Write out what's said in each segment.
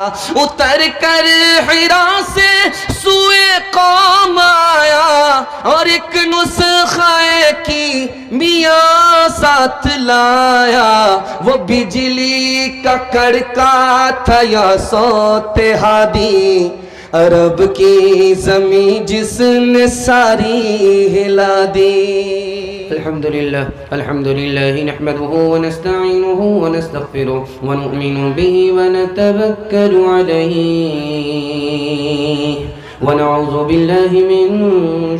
اتر کر حرا سے سوئے قوم آیا اور ایک نسخہ کی میاں ساتھ لایا، وہ بجلی کا کڑکا تھا یا صوت ہادی، عرب کی زمین جس نے ساری ہلا دی۔ الحمد لله نحمده ونستعينه ونستغفره ونؤمن به ونتوكل عليه ونعوذ بالله من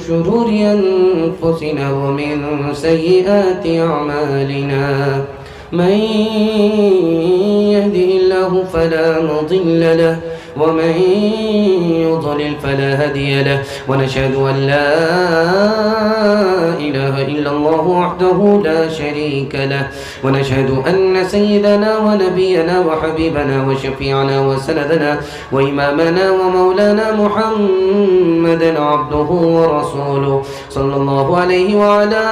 شرور أنفسنا ومن سيئات أعمالنا، من يهده الله فلا مضل له ومن يضلل فلا هادي له، ونشهد أن لا إله إلا الله وحده لا شريك له، ونشهد أن سيدنا ونبينا وحبيبنا وشفيعنا وسندنا وإمامنا ومولانا محمدا عبده ورسوله صلى الله عليه وعلى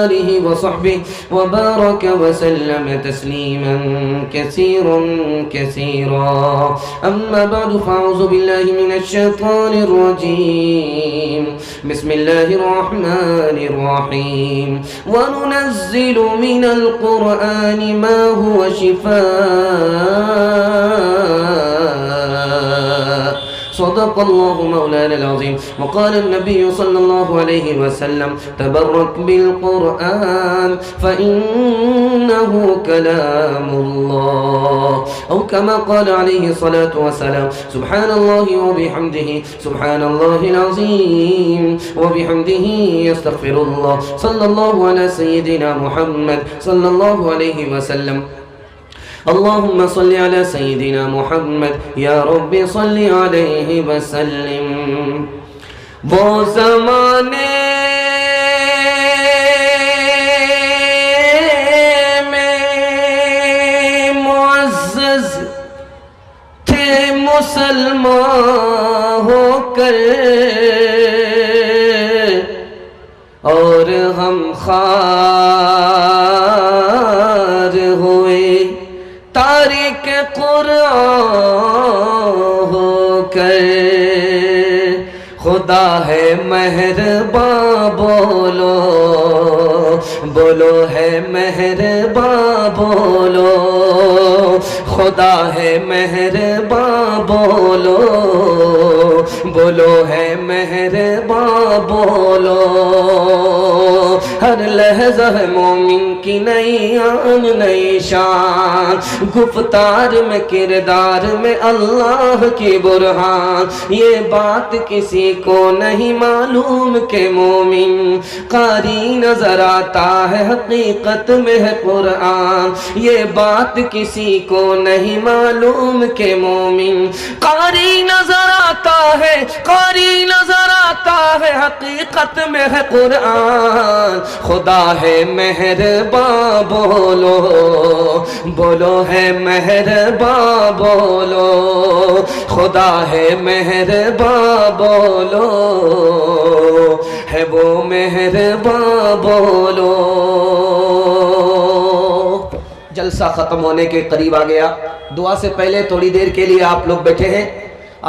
آله وصحبه وبارك وسلم تسليما كثيرا كثيرا. أما بعد فأعوذ بالله من الشيطان الرجيم. بسم الله الرحمن الرحيم. وننزل من القرآن ما هو شفاء. صدق الله مولانا العظيم. وقال النبي صلى الله عليه وسلم تبرك بالقرآن فإنه كلام الله، أو كما قال عليه الصلاة والسلام سبحان الله وبحمده سبحان الله العظيم وبحمده يستغفر الله. صلى الله على سيدنا محمد صلى الله عليه وسلم. اللهم صل على سيدنا محمد یا رب صل علیہ وسلم. وہ زمانے میں معزز تھے مسلمان ہو کر، اور ہم خوار ہوئے تاریک قرآن ہو کر. خدا ہے مہرباں بولو بولو ہے مہرباں بولو، خدا ہے مہرباں بولو بولو ہے مہرباں بولو. ہر لحظہ ہے مومن کی نئی آن نئی شان، گفتار میں کردار میں اللہ کی برہان. یہ بات کسی کو نہیں معلوم کہ مومن قاری نظر آتا ہے حقیقت میں ہے قرآن. یہ بات کسی کو نہیں معلوم کہ مومن قاری نظر آتا ہے، قاری نظر آتا ہے حقیقت میں ہے قرآن. خدا ہے مہرباں بولو بولو ہے مہرباں بولو، خدا ہے مہرباں بولو ہے وہ مہرباں بولو. جلسہ ختم ہونے کے قریب آ گیا. دعا سے پہلے تھوڑی دیر کے لیے آپ لوگ بیٹھے ہیں.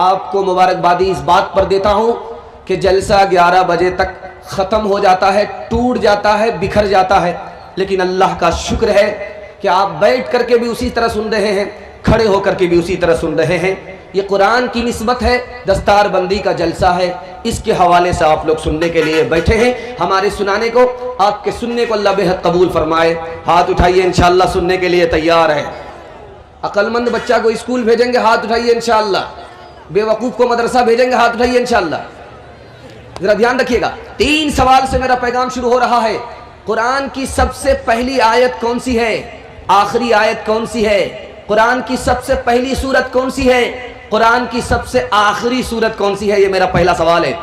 آپ کو مبارکبادی اس بات پر دیتا ہوں کہ جلسہ 11 بجے تک ختم ہو جاتا ہے، ٹوٹ جاتا ہے، بکھر جاتا ہے، لیکن اللہ کا شکر ہے کہ آپ بیٹھ کر کے بھی اسی طرح سن رہے ہیں، کھڑے ہو کر کے بھی اسی طرح سن رہے ہیں. یہ قرآن کی نسبت ہے، دستار بندی کا جلسہ ہے، اس کے حوالے سے آپ لوگ سننے کے لیے بیٹھے ہیں. ہمارے سنانے کو، آپ کے سننے کو اللہ بہت قبول فرمائے. ہاتھ اٹھائیے انشاءاللہ سننے کے لیے تیار ہے. عقل مند بچہ کو اسکول بھیجیں گے ہاتھ اٹھائیے انشاءاللہ. بے وقوف کو مدرسہ بھیجیں گے ہاتھ اٹھائیے انشاءاللہ. ذرا دھیان رکھیے گا. 3 سوال سے میرا پیغام شروع ہو رہا ہے. قرآن کی سب سے پہلی آیت کون سی ہے؟ آخری آیت کون سی ہے؟ قرآن کی سب سے پہلی سورت کون سی ہے؟ قرآن کی سب سے آخری سورت کون سی ہے؟ یہ میرا پہلا سوال ہے.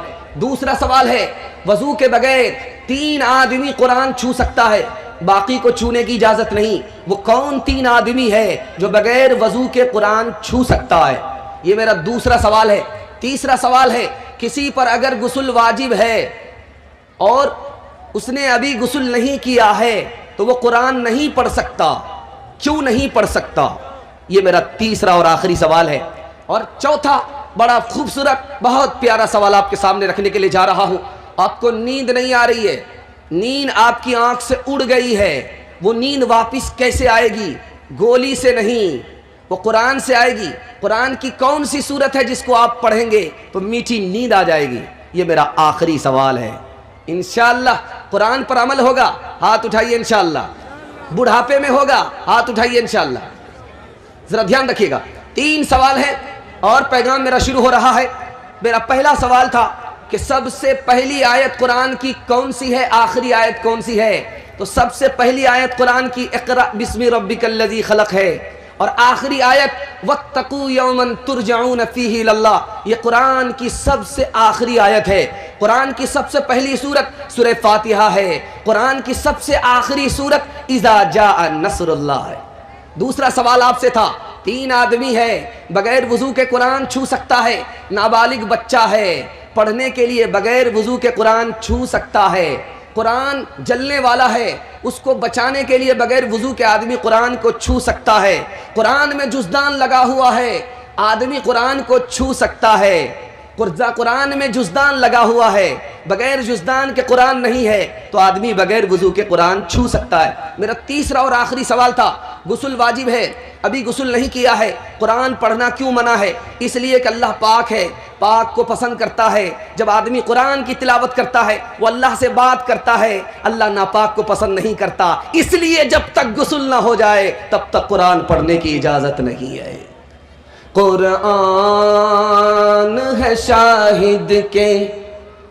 دوسرا سوال ہے، وضو کے بغیر 3 آدمی قرآن چھو سکتا ہے، باقی کو چھونے کی اجازت نہیں. وہ کون 3 آدمی ہے جو بغیر وضو کے قرآن چھو سکتا ہے؟ یہ میرا دوسرا سوال ہے. تیسرا سوال ہے، کسی پر اگر غسل واجب ہے اور اس نے ابھی غسل نہیں کیا ہے تو وہ قرآن نہیں پڑھ سکتا. کیوں نہیں پڑھ سکتا؟ یہ میرا تیسرا اور آخری سوال ہے. اور چوتھا بڑا خوبصورت بہت پیارا سوال آپ کے سامنے رکھنے کے لیے جا رہا ہوں. آپ کو نیند نہیں آ رہی ہے, نیند آپ کی آنکھ سے اڑ گئی ہے, وہ نیند واپس کیسے آئے گی؟ گولی سے نہیں, وہ قرآن سے آئے گی. قرآن کی کون سی صورت ہے جس کو آپ پڑھیں گے تو میٹھی نیند آ جائے گی؟ یہ میرا آخری سوال ہے. انشاءاللہ قرآن پر عمل ہوگا, ہاتھ اٹھائیے انشاءاللہ. بڑھاپے میں ہوگا, ہاتھ اٹھائیے انشاءاللہ. ذرا دھیان رکھیے گا, 3 سوال ہیں اور پیغام میرا شروع ہو رہا ہے. میرا پہلا سوال تھا کہ سب سے پہلی آیت قرآن کی کون سی ہے, آخری آیت کون سی ہے؟ تو سب سے پہلی آیت قرآن کی اقرأ بسم ربک الذی خلق ہے, اور آخری آیت واتقوا یوما ترجعون فیہ الی اللہ, یہ قرآن کی سب سے آخری آیت ہے. قرآن کی سب سے پہلی سورت سورہ فاتحہ ہے, قرآن کی سب سے آخری سورت اذا جاء نصر اللہ ہے. دوسرا سوال آپ سے تھا, 3 آدمی ہے بغیر وضو کے قرآن چھو سکتا ہے, نابالغ بچہ ہے پڑھنے کے لیے بغیر وضو کے قرآن چھو سکتا ہے, قرآن جلنے والا ہے اس کو بچانے کے لیے بغیر وضو کے آدمی قرآن کو چھو سکتا ہے, قرآن میں جزدان لگا ہوا ہے آدمی قرآن کو چھو سکتا ہے, قرآن میں جزدان لگا ہوا ہے بغیر جزدان کے قرآن نہیں ہے تو آدمی بغیر وضو کے قرآن چھو سکتا ہے. میرا تیسرا اور آخری سوال تھا, غسل واجب ہے, ابھی غسل نہیں کیا ہے, قرآن پڑھنا کیوں منع ہے؟ اس لیے کہ اللہ پاک ہے, پاک کو پسند کرتا ہے. جب آدمی قرآن کی تلاوت کرتا ہے وہ اللہ سے بات کرتا ہے, اللہ ناپاک کو پسند نہیں کرتا, اس لیے جب تک غسل نہ ہو جائے تب تک قرآن پڑھنے کی اجازت نہیں ہے. قرآن ہے شاہد کے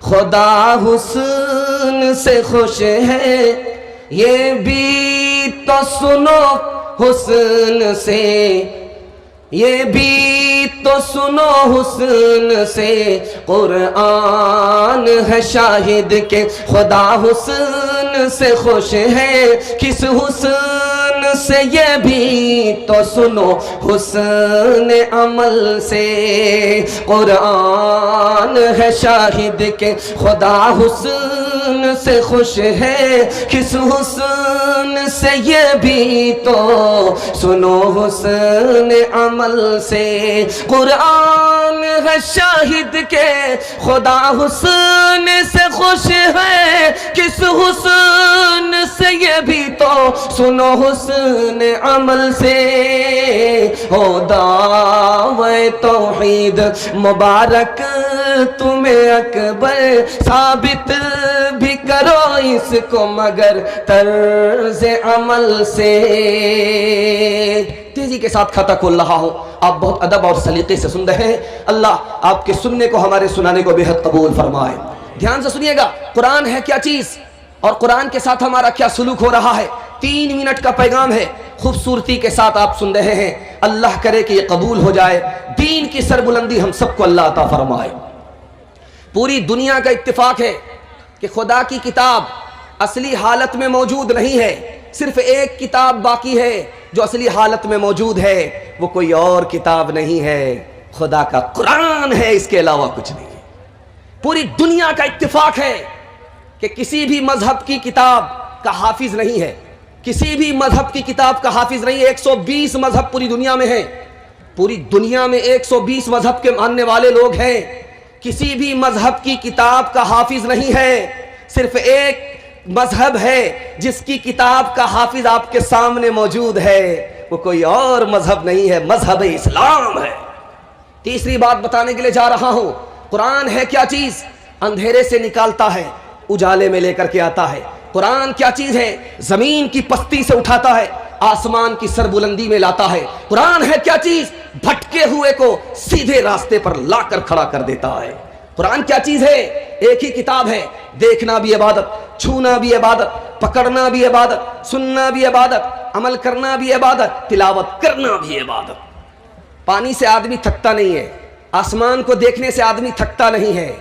خدا حسن سے خوش ہے, یہ بھی تو سنو حسن سے, یہ بھی تو سنو حسن سے. قرآن ہے شاہد کے خدا حسن سے خوش ہے, کس حسن سے یہ بھی تو سنو حسن عمل سے. قرآن ہے شاہد کے خدا حسن سے خوش ہے, کس حسن سے یہ بھی تو سنو حسن عمل سے. قرآن ہے شاہد کے خدا حسن سے خوش ہے, کس حسن سے یہ بھی تو سنو حسن عمل سے. ہو دعوی توحید مبارک تمہیں اکبر, ثابت بھی کرو اس کو مگر طرز عمل سے. تیزی کے ساتھ کھاتا کھول رہا ہوں, آپ بہت ادب اور سلیقے سے سن رہے ہیں. اللہ آپ کے سننے کو ہمارے سنانے کو بے حد قبول فرمائے. دھیان سے سنیے گا, قرآن ہے کیا چیز اور قرآن کے ساتھ ہمارا کیا سلوک ہو رہا ہے. 3 منٹ کا پیغام ہے, خوبصورتی کے ساتھ آپ سن رہے ہیں. اللہ کرے کہ یہ قبول ہو جائے. دین کی سربلندی ہم سب کو اللہ عطا فرمائے. پوری دنیا کا اتفاق ہے کہ خدا کی کتاب اصلی حالت میں موجود نہیں ہے, صرف ایک کتاب باقی ہے جو اصلی حالت میں موجود ہے, وہ کوئی اور کتاب نہیں ہے, خدا کا قرآن ہے, اس کے علاوہ کچھ نہیں ہے. پوری دنیا کا اتفاق ہے کہ کسی بھی مذہب کی کتاب کا حافظ نہیں ہے, کسی بھی مذہب کی کتاب کا حافظ نہیں ہے. 120 مذہب پوری دنیا میں ہیں, پوری دنیا میں 120 مذہب کے ماننے والے لوگ ہیں, کسی بھی مذہب کی کتاب کا حافظ نہیں ہے. صرف ایک مذہب ہے جس کی کتاب کا حافظ آپ کے سامنے موجود ہے, وہ کوئی اور مذہب نہیں ہے, مذہب اسلام ہے. تیسری بات بتانے کے لیے جا رہا ہوں, قرآن ہے کیا چیز؟ اندھیرے سے نکالتا ہے, اجالے میں لے کر کے آتا ہے. قرآن کیا چیز ہے؟ زمین کی پستی سے اٹھاتا ہے, آسمان کی سربلندی میں لاتا ہے. قرآن ہے کیا چیز؟ بھٹکے ہوئے کو سیدھے راستے پر لا کر کھڑا کر دیتا ہے. قرآن کیا چیز ہے؟ ایک ہی کتاب ہے, دیکھنا بھی عبادت, چھونا بھی عبادت, پکڑنا بھی عبادت, سننا بھی عبادت, عمل کرنا بھی عبادت, تلاوت کرنا بھی عبادت. پانی سے آدمی تھکتا نہیں ہے, آسمان کو دیکھنے سے آدمی تھکتا نہیں ہے,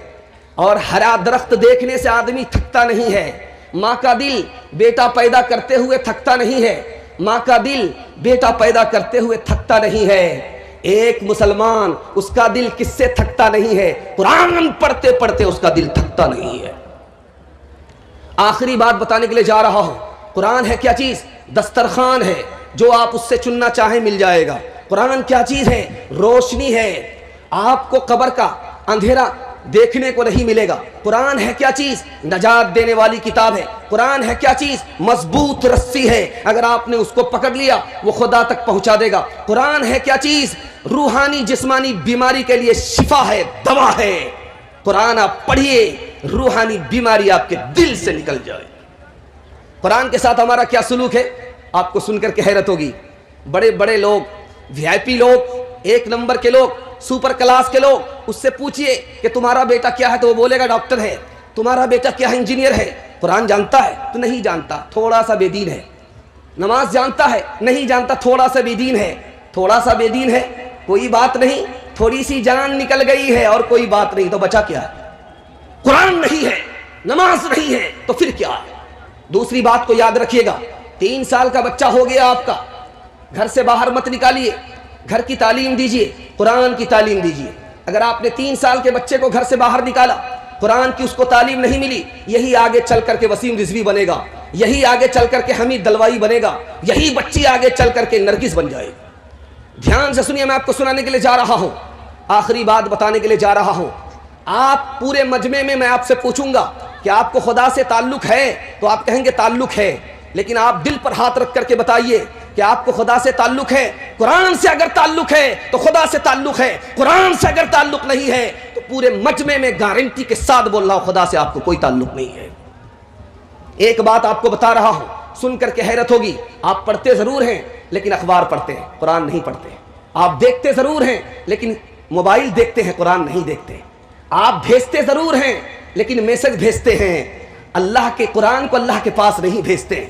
اور ہرا درخت دیکھنے سے آدمی تھکتا نہیں ہے. ماں کا دل بیٹا پیدا کرتے ہوئے تھکتا نہیں ہے, ماں کا دل بیٹا پیدا کرتے ہوئے تھکتا نہیں ہے. ایک مسلمان اس کا دل کس سے تھکتا نہیں ہے؟ قرآن پڑھتے پڑھتے اس کا دل تھکتا نہیں ہے. آخری بات بتانے کے لیے جا رہا ہوں, قرآن ہے کیا چیز؟ دسترخوان ہے, جو آپ اس سے چننا چاہیں مل جائے گا. قرآن کیا چیز ہے؟ روشنی ہے، آپ کو قبر کا اندھیرا دیکھنے کو نہیں ملے گا۔ قرآن ہے کیا چیز؟ نجات دینے والی کتاب ہے۔ قرآن ہے کیا چیز؟ مضبوط رسی ہے، اگر آپ نے اس کو پکڑ لیا وہ خدا تک پہنچا دے گا۔ قرآن ہے کیا چیز؟ روحانی جسمانی بیماری کے لیے شفا ہے، دوا ہے۔ قرآن آپ پڑھیے، روحانی بیماری آپ کے دل سے نکل جائے۔ قرآن کے ساتھ ہمارا کیا سلوک ہے؟ آپ کو سن کر کے حیرت ہوگی۔ بڑے بڑے لوگ، وی آئی پی لوگ، ایک نمبر کے لوگ، سپر کلاس کے لوگ، اس سے پوچھئے کہ تمہارا بیٹا کیا ہے تو وہ بولے گا ڈاکٹر ہے۔ تمہارا بیٹا کیا ہے؟ انجینئر ہے۔ قرآن جانتا ہے تو نہیں جانتا، تھوڑا سا بے دین ہے۔ نماز جانتا ہے، نہیں جانتا، تھوڑا سا بے دین ہے۔ تھوڑا سا بے دین ہے، کوئی بات نہیں، تھوڑی سی جان نکل گئی ہے اور کوئی بات نہیں، تو بچا کیا ہے؟ قرآن نہیں ہے، نماز نہیں ہے، تو پھر کیا ہے؟ دوسری بات کو یاد رکھیے گا، 3 سال کا بچہ ہو گیا آپ کا، گھر سے باہر مت نکالیے، گھر کی تعلیم دیجیے، قرآن کی تعلیم دیجیے۔ اگر آپ نے 3 سال کے بچے کو گھر سے باہر نکالا، قرآن کی اس کو تعلیم نہیں ملی، یہی آگے چل کر کے وسیم رضوی بنے گا، یہی آگے چل کر کے حمید دلوائی بنے گا، یہی بچی آگے چل کر کے نرگس بن جائے گی۔ دھیان سے سنیے، میں آپ کو سنانے کے لیے جا رہا ہوں، آخری بات بتانے کے لیے جا رہا ہوں۔ آپ پورے مجمع میں آپ سے پوچھوں گا کہ آپ کو خدا سے تعلق ہے، تو آپ کہیں گے تعلق ہے، لیکن آپ دل پر ہاتھ رکھ کر کے بتائیے کہ آپ کو خدا سے تعلق ہے؟ قرآن سے اگر تعلق ہے تو خدا سے تعلق ہے، قرآن سے اگر تعلق نہیں ہے تو پورے مجمع میں گارنٹی کے ساتھ بول رہا ہوں، خدا سے آپ کو کوئی تعلق نہیں ہے۔ ایک بات آپ کو بتا رہا ہوں، سن کر کے حیرت ہوگی، آپ پڑھتے ضرور ہیں لیکن اخبار پڑھتے ہیں، قرآن نہیں پڑھتے۔ آپ دیکھتے ضرور ہیں لیکن موبائل دیکھتے ہیں، قرآن نہیں دیکھتے۔ آپ بھیجتے ضرور ہیں لیکن میسج بھیجتے ہیں، اللہ کے قرآن کو اللہ کے پاس نہیں بھیجتے۔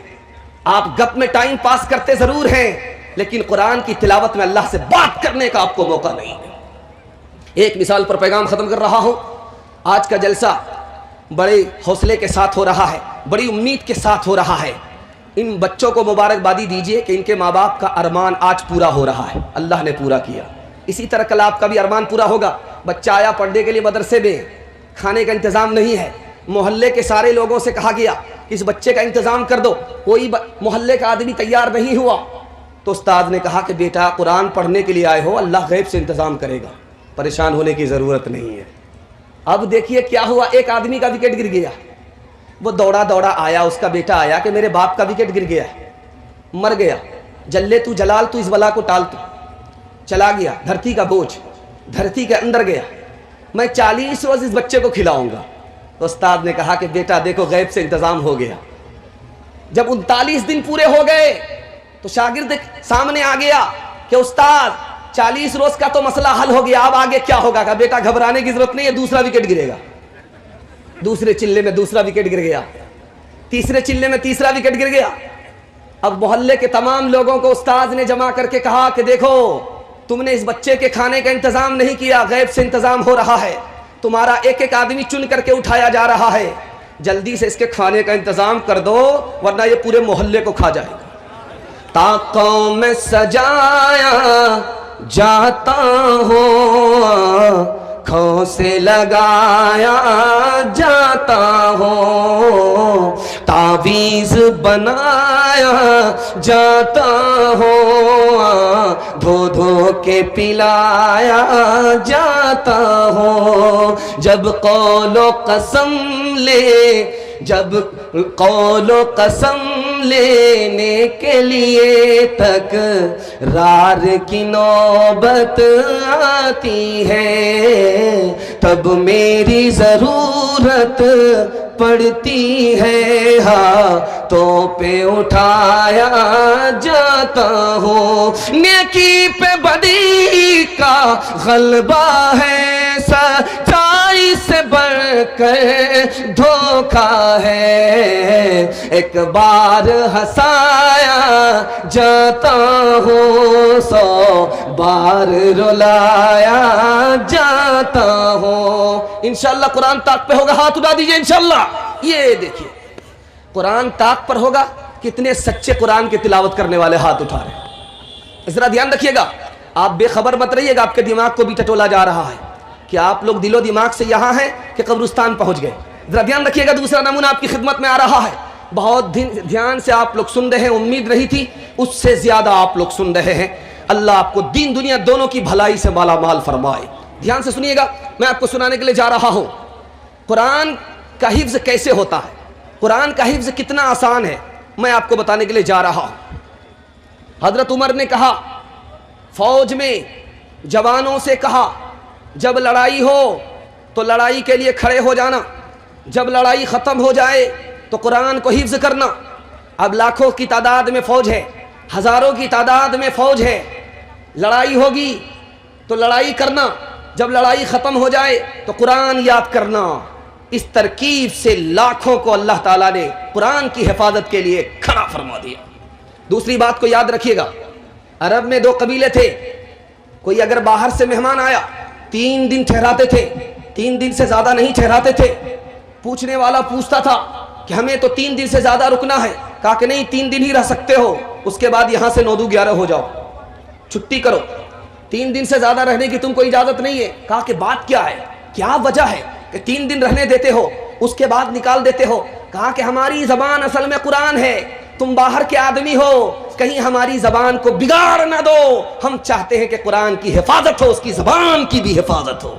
آپ گپ میں ٹائم پاس کرتے ضرور ہیں لیکن قرآن کی تلاوت میں اللہ سے بات کرنے کا آپ کو موقع نہیں ہے۔ ایک مثال پر پیغام ختم کر رہا ہوں۔ آج کا جلسہ بڑے حوصلے کے ساتھ ہو رہا ہے، بڑی امید کے ساتھ ہو رہا ہے۔ ان بچوں کو مبارکبادی دیجئے کہ ان کے ماں باپ کا ارمان آج پورا ہو رہا ہے، اللہ نے پورا کیا۔ اسی طرح کل آپ کا بھی ارمان پورا ہوگا۔ بچہ آیا پڑھنے کے لیے مدرسے میں، کھانے کا انتظام نہیں ہے، محلے کے سارے لوگوں سے کہا گیا کہ اس بچے کا انتظام کر دو، کوئی محلے کا آدمی تیار نہیں ہوا، تو استاد نے کہا کہ بیٹا قرآن پڑھنے کے لیے آئے ہو، اللہ غیب سے انتظام کرے گا، پریشان ہونے کی ضرورت نہیں ہے۔ اب دیکھیے کیا ہوا، ایک آدمی کا وکٹ گر گیا، وہ دوڑا دوڑا آیا، اس کا بیٹا آیا کہ میرے باپ کا وکٹ گر گیا ہے، مر گیا، جلے تو جلال تو اس بلا کو ٹال تو، چلا گیا، دھرتی کا بوجھ دھرتی کے اندر گیا، میں 40 روز اس بچے کو کھلاؤں گا۔ تو استاد نے کہا کہ بیٹا دیکھو غیب سے انتظام ہو گیا۔ جب 39 دن پورے ہو گئے تو شاگرد سامنے آ گیا کہ استاد 40 روز کا تو مسئلہ حل ہو گیا، اب آگے کیا ہوگا؟ کہ بیٹا گھبرانے کی ضرورت نہیں ہے، دوسرا وکٹ گرے گا۔ دوسرے چلے میں دوسرا وکٹ گر گیا، تیسرے چلے میں تیسرا وکٹ گر گیا۔ اب محلے کے تمام لوگوں کو استاد نے جمع کر کے کہا کہ دیکھو تم نے اس بچے کے کھانے کا انتظام نہیں کیا، غیب سے انتظام ہو رہا ہے، تمہارا ایک ایک آدمی چن کر کے اٹھایا جا رہا ہے، جلدی سے اس کے کھانے کا انتظام کر دو ورنہ یہ پورے محلے کو کھا جائے گا۔ طاقوں میں سجایا جاتا ہوں، آنکھوں سے لگایا جاتا ہوں، تعویذ بنایا جاتا ہوں، دھو دھو کے پلایا جاتا ہوں، جب قول و قسم جب قول و قسم لینے کے لیے تکرار کی نوبت آتی ہے، تب میری ضرورت پڑتی ہے، ہاتھوں پہ اٹھایا جاتا ہوں، نیکی پہ بدی کا غلبہ ہے، سچائی سے بڑھ کر دھوکا ہے، ایک بار ہنسایا جاتا ہوں، 100 بار رلایا جاتا ہوں۔ انشاءاللہ قرآن طاق پہ ہوگا، ہاتھ اٹھا دیجئے انشاءاللہ۔ یہ دیکھیے قرآن طاق پر ہوگا، کتنے سچے قرآن کی تلاوت کرنے والے ہاتھ اٹھا رہے ہیں۔ ذرا دھیان رکھیے گا، آپ بے خبر مت رہیے گا، آپ کے دماغ کو بھی ٹٹولا جا رہا ہے کہ آپ لوگ دل و دماغ سے یہاں ہیں کہ قبرستان پہنچ گئے۔ ذرا دھیان رکھیے گا، دوسرا نمونہ آپ کی خدمت میں آ رہا ہے، بہت دھیان سے آپ لوگ سن رہے ہیں، امید نہیں تھی، اس سے زیادہ آپ لوگ سن رہے ہیں۔ اللہ آپ کو دین دنیا دونوں کی بھلائی سے مالا مال فرمائے۔ دھیان سے سنیے گا، میں آپ کو سنانے کے لیے جا رہا ہوں قرآن کا حفظ کیسے ہوتا ہے، قرآن کا حفظ کتنا آسان ہے، میں آپ کو بتانے کے لیے جا رہا ہوں۔ حضرت عمر نے کہا، فوج میں جوانوں سے کہا جب لڑائی ہو تو لڑائی کے لیے کھڑے ہو جانا، جب لڑائی ختم ہو جائے تو قرآن کو حفظ کرنا۔ اب لاکھوں کی تعداد میں فوج ہے، ہزاروں کی تعداد میں فوج ہے، لڑائی ہوگی تو لڑائی کرنا، جب لڑائی ختم ہو جائے تو قرآن یاد کرنا۔ اس ترکیب سے لاکھوں کو اللہ تعالیٰ نے قرآن کی حفاظت کے لیے کھڑا فرما دیا۔ دوسری بات کو یاد رکھیے گا، عرب میں 2 قبیلے تھے، کوئی اگر باہر سے مہمان آیا 3 دن ٹھہراتے تھے، 3 دن سے زیادہ نہیں ٹھہراتے تھے۔ پوچھنے والا پوچھتا تھا کہ ہمیں تو 3 دن سے زیادہ رکنا ہے، کہا کہ نہیں 3 دن ہی رہ سکتے ہو، اس کے بعد یہاں سے 9-11 ہو جاؤ، چھٹی کرو، 3 دن سے زیادہ رہنے کی تم کو اجازت نہیں ہے۔ کہا کہ بات کیا ہے، کیا وجہ ہے کہ 3 دن رہنے دیتے ہو اس کے بعد نکال دیتے ہو؟ کہا کہ ہماری زبان اصل میں قرآن ہے، تم باہر کے آدمی ہو، کہیں ہماری زبان کو بگاڑ نہ دو، ہم چاہتے ہیں کہ قرآن کی حفاظت ہو، اس کی زبان کی بھی حفاظت ہو۔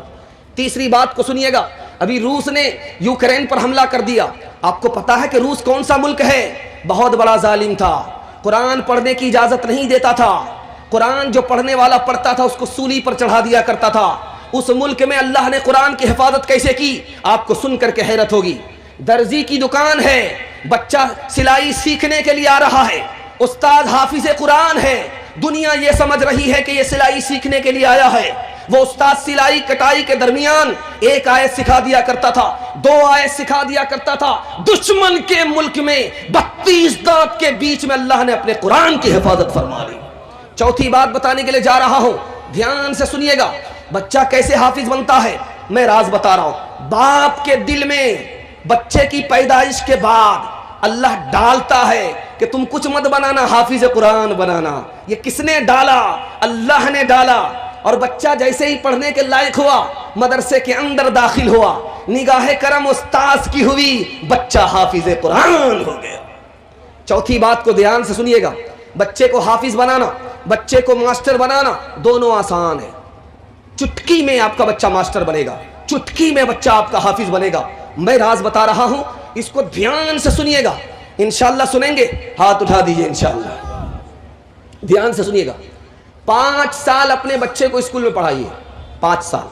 تیسری بات کو سنیے گا، ابھی روس نے یوکرین پر حملہ کر دیا، آپ کو پتا ہے کہ روس کون سا ملک ہے؟ بہت بڑا ظالم تھا، قرآن پڑھنے کی اجازت نہیں دیتا تھا، قرآن جو پڑھنے والا پڑھتا تھا اس کو سولی پر چڑھا دیا کرتا تھا۔ اس ملک میں اللہ نے قرآن کی حفاظت کیسے کی، آپ کو سن کر کے حیرت ہوگی۔ درزی کی دکان ہے، بچہ سلائی سیکھنے کے لیے آ رہا ہے، استاد حافظ قرآن ہے، دنیا یہ سمجھ رہی ہے کہ یہ سلائی سیکھنے کے لیے آیا ہے، وہ استاد سلائی کٹائی کے درمیان 1 آیت سکھا دیا کرتا تھا، 2 آیت سکھا دیا کرتا تھا۔ دشمن کے ملک میں 32 دانت کے بیچ میں اللہ نے اپنے قرآن کی حفاظت فرما لی۔ چوتھی بات بتانے کے لیے جا رہا ہوں، دھیان سے سنیے گا، بچہ کیسے حافظ بنتا ہے، میں راز بتا رہا ہوں۔ باپ کے دل میں بچے کی پیدائش کے بعد اللہ ڈالتا ہے کہ تم کچھ مت بنانا، حافظ قرآن بنانا۔ یہ کس نے ڈالا؟ اللہ نے ڈالا۔ اور بچہ جیسے ہی پڑھنے کے لائق ہوا، مدرسے کے اندر داخل ہوا، نگاہ کرم استاذ کی ہوئی، بچہ حافظ قرآن ہو گیا۔ چوتھی بات کو دھیان سے سنیے گا، بچے کو حافظ بنانا، بچے کو ماسٹر بنانا دونوں آسان ہے۔ چٹکی میں آپ کا بچہ ماسٹر بنے گا، چٹکی میں بچہ آپ کا حافظ بنے گا۔ میں راز بتا رہا ہوں، اس کو دھیان سے سنیے گا، انشاءاللہ سنیں گے، ہاتھ اٹھا دیجئے انشاءاللہ۔ دھیان سے سنیے گا، 5 سال اپنے بچے کو اسکول میں پڑھائیے، 5 سال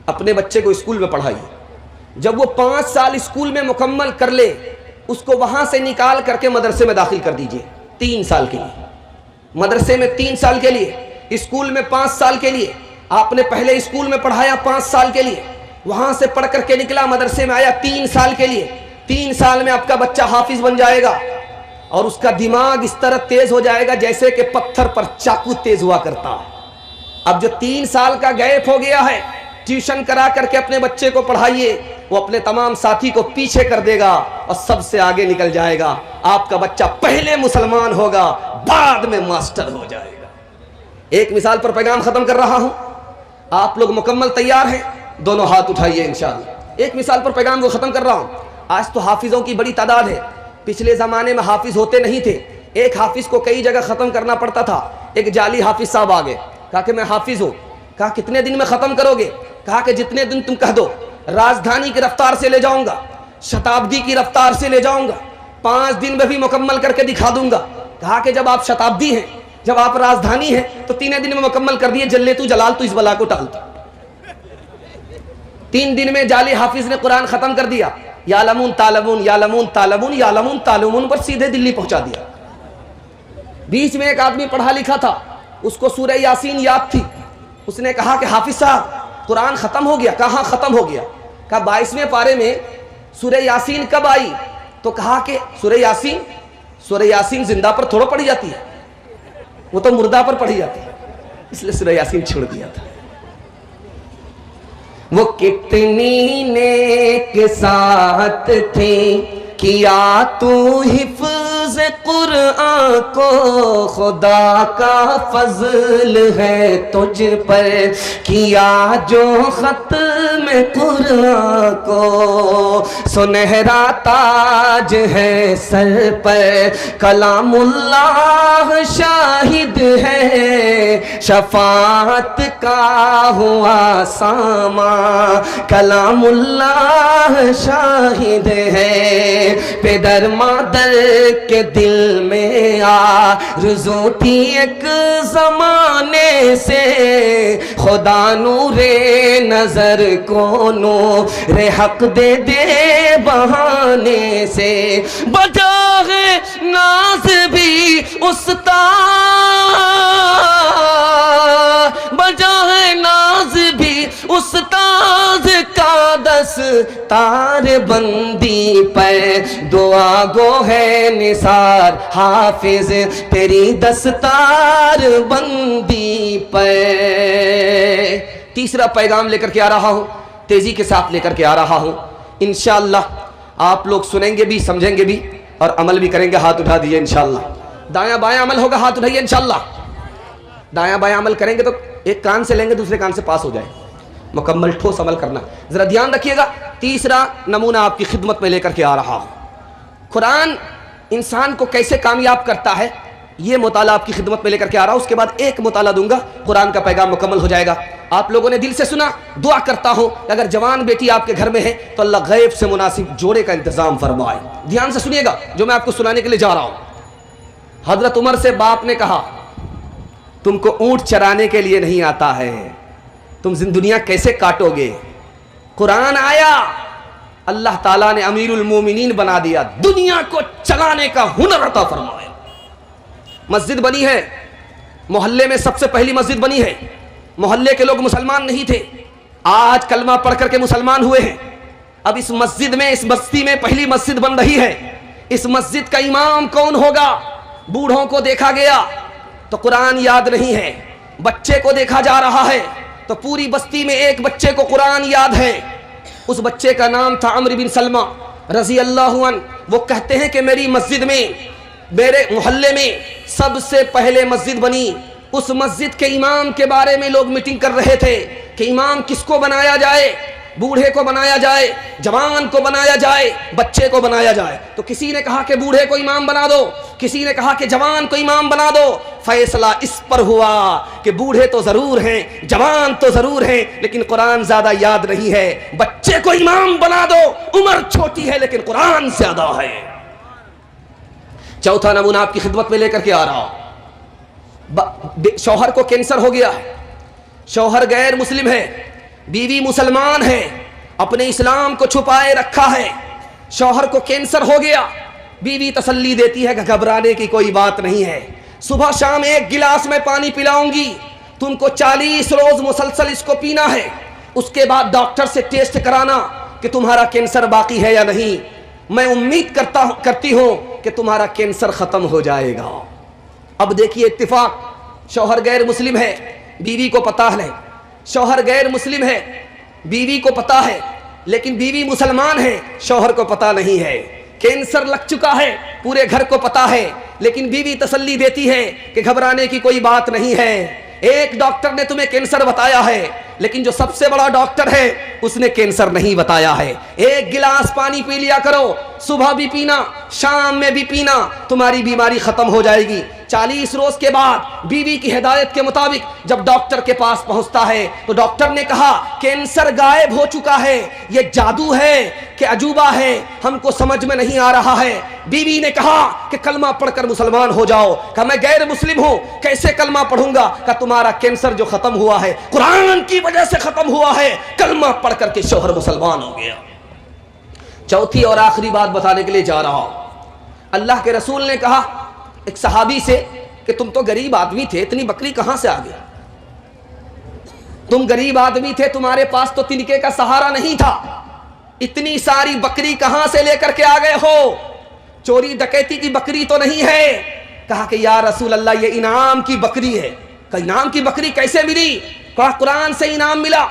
اپنے بچے کو اسکول میں پڑھائیے۔ جب وہ 5 سال اسکول میں مکمل کر لے، اس کو وہاں سے نکال کر کے مدرسے میں داخل کر دیجئے 3 سال کے لیے، مدرسے میں 3 سال کے لیے، اسکول میں 5 سال کے لیے۔ آپ نے پہلے اسکول میں پڑھایا 5 سال کے لیے، وہاں سے پڑھ کر کے نکلا، مدرسے میں آیا 3 سال کے لیے۔ 3 سال میں آپ کا بچہ حافظ بن جائے گا، اور اس کا دماغ اس طرح تیز ہو جائے گا جیسے کہ پتھر پر چاقو تیز ہوا کرتا ہے۔ اب جو 3 سال کا گیپ ہو گیا ہے، ٹیوشن کرا کر کے اپنے بچے کو پڑھائیے، وہ اپنے تمام ساتھی کو پیچھے کر دے گا اور سب سے آگے نکل جائے گا۔ آپ کا بچہ پہلے مسلمان ہوگا، بعد میں ماسٹر ہو جائے گا۔ ایک مثال پر پیغام ختم کر رہا ہوں، آپ لوگ مکمل تیار ہیں؟ دونوں ہاتھ اٹھائیے انشاءاللہ۔ ایک مثال پر پیغام کو ختم کر رہا ہوں۔ آج تو حافظوں کی بڑی تعداد ہے، پچھلے زمانے میں حافظ ہوتے نہیں تھے، ایک حافظ کو کئی جگہ ختم کرنا پڑتا تھا۔ ایک جعلی حافظ صاحب آگے، کہا کہ میں حافظ ہوں۔ کہا کتنے دن میں ختم کرو گے؟ کہا کہ جتنے دن تم کہہ دو، راجدھانی کی رفتار سے لے جاؤں گا، شتابدی کی رفتار سے لے جاؤں گا، 5 دن میں بھی مکمل کر کے دکھا دوں گا۔ کہا کہ جب آپ شتابدی ہیں، جب آپ راجدھانی ہیں تو 3 دن میں مکمل کر دیے، جلے تو جلال تو اس بلا کو ٹالتا۔ 3 دن میں جعلی حافظ نے قرآن ختم کر دیا، یعلمون تعلمون یعلمون تعلمون یعلمون تعلمون پر سیدھے دلی پہنچا دیا۔ بیچ میں ایک آدمی پڑھا لکھا تھا، اس کو سورہ یاسین یاد تھی، اس نے کہا کہ حافظ صاحب قرآن ختم ہو گیا۔ کہاں ختم ہو گیا؟ کہا 22ویں پارے میں سورہ یاسین کب آئی؟ تو کہا کہ سورہ یاسین زندہ پر تھوڑا پڑھی جاتی ہے، وہ تو مردہ پر پڑھی جاتی ہے، اس لیے سورہ یاسین چھوڑ دیا تھا۔ وہ کتنی نیک ساتھ تھے، کیا تو حفظ حفظ قرآن کو خدا کا فضل ہے تجھ پر کیا جو ختم قرآن کو سنہرا تاج ہے سر پر کلام اللہ شاہد ہے شفاعت کا ہوا ساما کلام اللہ شاہد ہے پدر مادر کے دل میں آرزو تھی ایک زمانے سے خدا نور نظر کو نور حق دے دے بہانے سے بجا ہے ناز بھی استاد بجا ہے ناز بھی استاد کا دستار بندی پر دعا گو ہے نثار حافظ تیری دستار بندی پر. تیسرا پیغام لے کر کے آ رہا ہوں, تیزی کے ساتھ لے کر کے آ رہا ہوں. انشاءاللہ آپ لوگ سنیں گے بھی, سمجھیں گے بھی اور عمل بھی کریں گے. ہاتھ اٹھا دیجئے انشاءاللہ. دایاں بایاں عمل ہوگا, ہاتھ اٹھائیے انشاءاللہ. دایاں بایاں عمل کریں گے تو ایک کان سے لیں گے دوسرے کان سے پاس ہو جائے. مکمل ٹھوس عمل کرنا. ذرا دھیان رکھیے گا. تیسرا نمونہ آپ کی خدمت میں لے کر کے آ رہا ہوں. قرآن انسان کو کیسے کامیاب کرتا ہے یہ مطالعہ آپ کی خدمت میں لے کر کے آ رہا ہوں. اس کے بعد ایک مطالعہ دوں گا, قرآن کا پیغام مکمل ہو جائے گا. آپ لوگوں نے دل سے سنا, دعا کرتا ہوں اگر جوان بیٹی آپ کے گھر میں ہے تو اللہ غیب سے مناسب جوڑے کا انتظام فرمائے. دھیان سے سنیے گا جو میں آپ کو سنانے کے لیے جا رہا ہوں. حضرت عمر سے باپ نے کہا تم کو اونٹ چرانے کے لیے نہیں آتا ہے, تم دنیا کیسے کاٹو گے. قرآن آیا, اللہ تعالیٰ نے امیر المومنین بنا دیا, دنیا کو چلانے کا ہنر عطا فرمایا. مسجد بنی ہے, محلے میں سب سے پہلی مسجد بنی ہے. محلے کے لوگ مسلمان نہیں تھے, آج کلمہ پڑھ کر کے مسلمان ہوئے ہیں. اب اس مسجد میں, اس بستی میں پہلی مسجد بن رہی ہے. اس مسجد کا امام کون ہوگا؟ بوڑھوں کو دیکھا گیا تو قرآن یاد نہیں ہے, بچے کو دیکھا جا رہا ہے تو پوری بستی میں ایک بچے کو قرآن یاد ہے. اس بچے کا نام تھا عمرو بن سلمہ رضی اللہ عنہ. وہ کہتے ہیں کہ میری مسجد میں, میرے محلے میں سب سے پہلے مسجد بنی. اس مسجد کے امام کے بارے میں لوگ میٹنگ کر رہے تھے کہ امام کس کو بنایا جائے, بوڑھے کو بنایا جائے, جوان کو بنایا جائے, بچے کو بنایا جائے. تو کسی نے کہا کہ بوڑھے کو امام بنا دو, کسی نے کہا کہ جوان کو امام بنا دو. فیصلہ اس پر ہوا کہ بوڑھے تو ضرور ہیں, جوان تو ضرور ہیں, لیکن قرآن زیادہ یاد نہیں ہے. بچے کو امام بنا دو, عمر چھوٹی ہے لیکن قرآن زیادہ ہے. چوتھا نمونہ آپ کی خدمت میں لے کر کے آ رہا ہوں. شوہر کو کینسر ہو گیا, شوہر غیر مسلم ہے, بیوی مسلمان ہے, اپنے اسلام کو چھپائے رکھا ہے. شوہر کو کینسر ہو گیا, بیوی تسلی دیتی ہے کہ گھبرانے کی کوئی بات نہیں ہے, صبح شام 1 گلاس میں پانی پلاؤں گی, تم کو 40 روز مسلسل اس کو پینا ہے. اس کے بعد ڈاکٹر سے ٹیسٹ کرانا کہ تمہارا کینسر باقی ہے یا نہیں. میں امید کرتی ہوں کہ تمہارا کینسر ختم ہو جائے گا. اب دیکھیے اتفاق, شوہر غیر مسلم ہے, بیوی کو پتہ ہے. شوہر غیر مسلم ہے, بیوی کو پتہ ہے, لیکن بیوی مسلمان ہے, شوہر کو پتہ نہیں ہے. کینسر لگ چکا ہے, پورے گھر کو پتہ ہے, لیکن بیوی تسلی دیتی ہے کہ گھبرانے کی کوئی بات نہیں ہے. ایک ڈاکٹر نے تمہیں کینسر بتایا ہے, لیکن جو سب سے بڑا ڈاکٹر ہے اس نے کینسر نہیں بتایا ہے. 1 گلاس پانی پی لیا کرو, صبح بھی پینا, شام میں بھی پینا, تمہاری بیماری ختم ہو جائے گی. 40 روز کے بعد بیوی کی ہدایت کے مطابق جب ڈاکٹر کے پاس پہنچتا ہے تو ڈاکٹر نے کہا کینسر غائب ہو چکا ہے. یہ جادو ہے کہ عجوبہ ہے, ہم کو سمجھ میں نہیں آ رہا ہے. بیوی نے کہا کہ کلمہ پڑھ کر مسلمان ہو جاؤ. کہا میں غیر مسلم ہوں, کیسے کلمہ پڑھوں گا؟ کہا تمہارا کینسر جو ختم ہوا ہے قرآن کی وجہ سے ختم ہوا ہے. کلمہ پڑھ کر کے شوہر مسلمان ہو گیا. چوتھی اور آخری بات بتانے کے لیے جا رہا ہوں. اللہ کے رسول نے کہا ایک صحابی سے کہ تم تو غریب آدمی تھے, اتنی بکری کہاں سے آ گیا؟ تم غریب آدمی تھے, تمہارے پاس تو تنکے کا سہارا نہیں تھا, اتنی ساری بکری کہاں سے لے کر کے آ گئے ہو؟ چوری ڈکیتی کی بکری تو نہیں ہے. کہا کہ یا رسول اللہ یہ انعام کی بکری ہے. کہا انعام کی بکری کیسے ملی؟ کہا قرآن سے انعام ملا.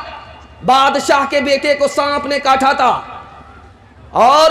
بادشاہ کے بیٹے کو سانپ نے کاٹا تھا اور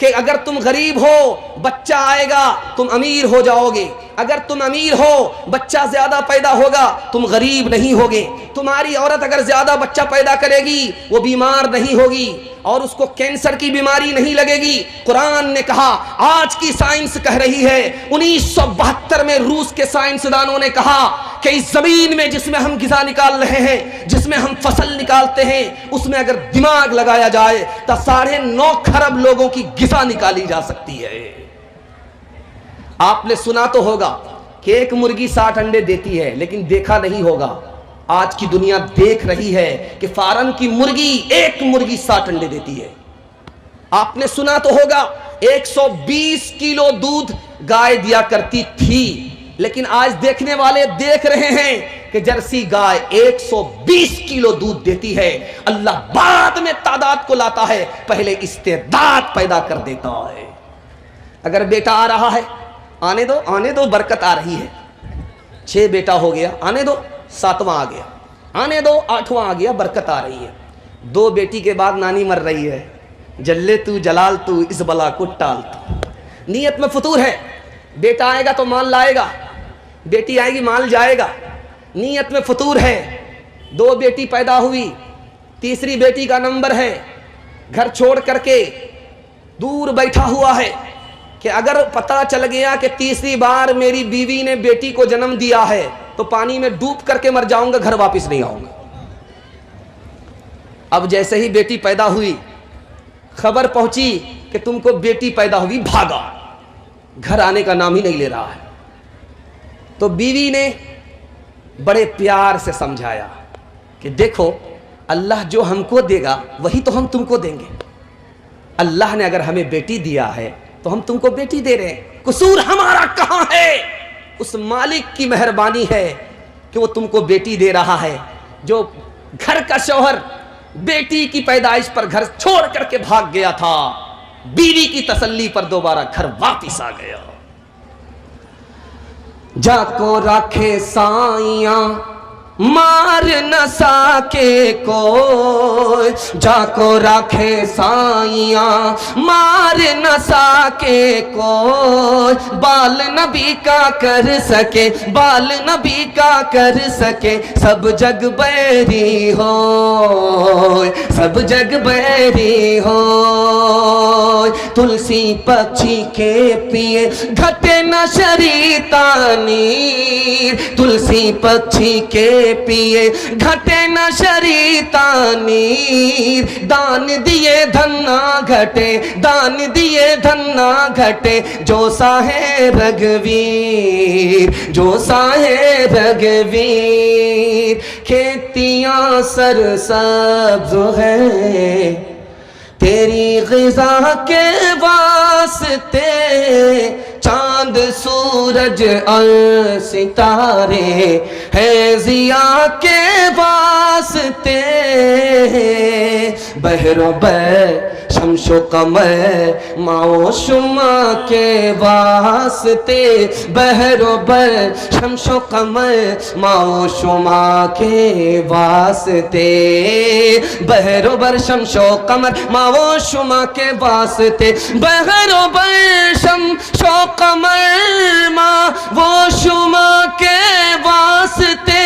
کہ اگر تم غریب ہو بچہ آئے گا تم امیر ہو جاؤ گے، اگر تم امیر ہو بچہ زیادہ پیدا ہوگا تم غریب نہیں ہوگے، تمہاری عورت اگر زیادہ بچہ پیدا کرے گی وہ بیمار نہیں ہوگی اور اس کو کینسر کی بیماری نہیں لگے گی۔ قرآن نے کہا، آج کی سائنس کہہ رہی ہے، 1972 میں روس کے سائنسدانوں نے کہا کہ اس زمین میں جس میں ہم غذا نکال رہے ہیں، جس میں ہم فصل نکالتے ہیں، اس میں اگر دماغ لگایا جائے تو 9.5 کھرب لوگوں کی غذا نکالی جا سکتی ہے۔ آپ نے سنا تو ہوگا کہ ایک مرغی 60 انڈے دیتی ہے، لیکن دیکھا نہیں ہوگا، آج کی دنیا دیکھ رہی ہے کہ فارم کی مرغی، ایک مرغی 60 انڈے دیتی ہے۔ آپ نے سنا تو ہوگا 120 کلو دودھ گائے دیا کرتی تھی، لیکن آج دیکھنے والے دیکھ رہے ہیں کہ جرسی گائے 120 کلو دودھ دیتی ہے۔ اللہ بعد میں تعداد کو لاتا ہے، پہلے استعداد پیدا کر دیتا ہے۔ اگر بیٹا آ رہا ہے آنے دو، آنے دو، برکت آ رہی ہے۔ 6 بیٹا ہو گیا، آنے دو، 7واں آ گیا، آنے دو، 8واں آ گیا، برکت آ رہی ہے۔ 2 بیٹی کے بعد نانی مر رہی ہے، جلے تو جلال تو اس بلا کو ٹال تو۔ نیت میں فطور ہے، بیٹا آئے گا تو مال لائے گا، بیٹی آئے گی مال جائے گا، نیت میں فطور ہے۔ 2 بیٹی پیدا ہوئی، تیسری بیٹی کا نمبر ہے، گھر چھوڑ کر کے دور بیٹھا ہوا ہے کہ اگر پتہ چل گیا کہ تیسری بار میری بیوی نے بیٹی کو جنم دیا ہے تو پانی میں ڈوب کر کے مر جاؤں گا، گھر واپس نہیں آؤں گا۔ اب جیسے ہی بیٹی پیدا ہوئی، خبر پہنچی کہ تم کو بیٹی پیدا ہوئی، بھاگا، گھر آنے کا نام ہی نہیں لے رہا ہے۔ تو بیوی نے بڑے پیار سے سمجھایا کہ دیکھو اللہ جو ہم کو دے گا وہی تو ہم تم کو دیں گے، اللہ نے اگر ہمیں بیٹی دیا ہے تو ہم تم کو بیٹی دے رہے ہیں، قصور ہمارا کہاں ہے؟ اس مالک کی مہربانی ہے کہ وہ تم کو بیٹی دے رہا ہے۔ جو گھر کا شوہر بیٹی کی پیدائش پر گھر چھوڑ کر کے بھاگ گیا تھا، بیوی کی تسلی پر دوبارہ گھر واپس آ گیا۔ جا کو رکھے سائیاں مار نہ ساکے کوئی، جا کو رکھے سائیاں مار نہ ساکے کوئی، بال نبی کا کر سکے، بال نبی کا کر سکے، سب جگ بیری ہو، سب جگ بیری ہو۔ تلسی پکشی کے پیے گھٹے نہ شریطانی، تلسی پکشی کے پیے گھٹے نہ شریطانی، دان دیے دھن نہ گھٹے، دان دیے دھن نہ گھٹے، جو ساہے رگویر، جو ساہے رگویر۔ کھیتیاں سرسبز ہیں تیری غذا کے واسطے، چاند سورج اور ستارے ہیں ضیاء کے واسطے، بحر و بر شمس و قمر ماء و شمع کے واسطے، بحر و بر شمس و قمر ماء و شمع کے واسطے، بحر و بر شمس و قمر ماء و شمع کے واسطے، بحر و بر شمس و قمر ماء و شمع کے واسطے،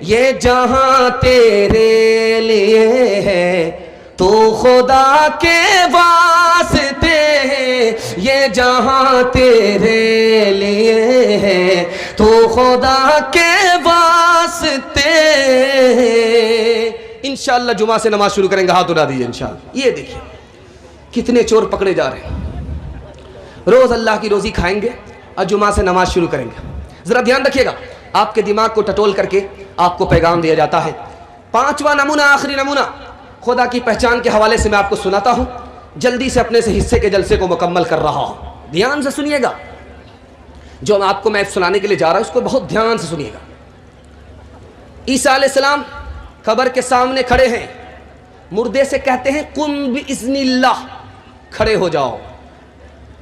یہ جہاں تیرے لیے ہے تو خدا کے واسطے، یہ جہاں تیرے لیے ہے تو خدا کے واسطے۔ انشاءاللہ جمعہ سے نماز شروع کریں گے، ہاتھ اٹھا دیجئے انشاءاللہ۔ یہ دیکھیں کتنے چور پکڑے جا رہے ہیں، روز اللہ کی روزی کھائیں گے اور جمعہ سے نماز شروع کریں گے۔ ذرا دھیان رکھیے گا، آپ کے دماغ کو ٹٹول کر کے آپ کو پیغام دیا جاتا ہے۔ 5واں نمونہ، آخری نمونہ خدا کی پہچان کے حوالے سے میں آپ کو سناتا ہوں، جلدی سے اپنے سے حصے کے جلسے کو مکمل کر رہا ہوں، دھیان سے سنیے گا۔ جو آپ کو میں سنانے کے لیے جا رہا ہوں اس کو بہت دھیان سے سنیے گا۔ عیسیٰ علیہ السلام قبر کے سامنے کھڑے ہیں، مردے سے کہتے ہیں قم باذن اللہ، کھڑے ہو جاؤ،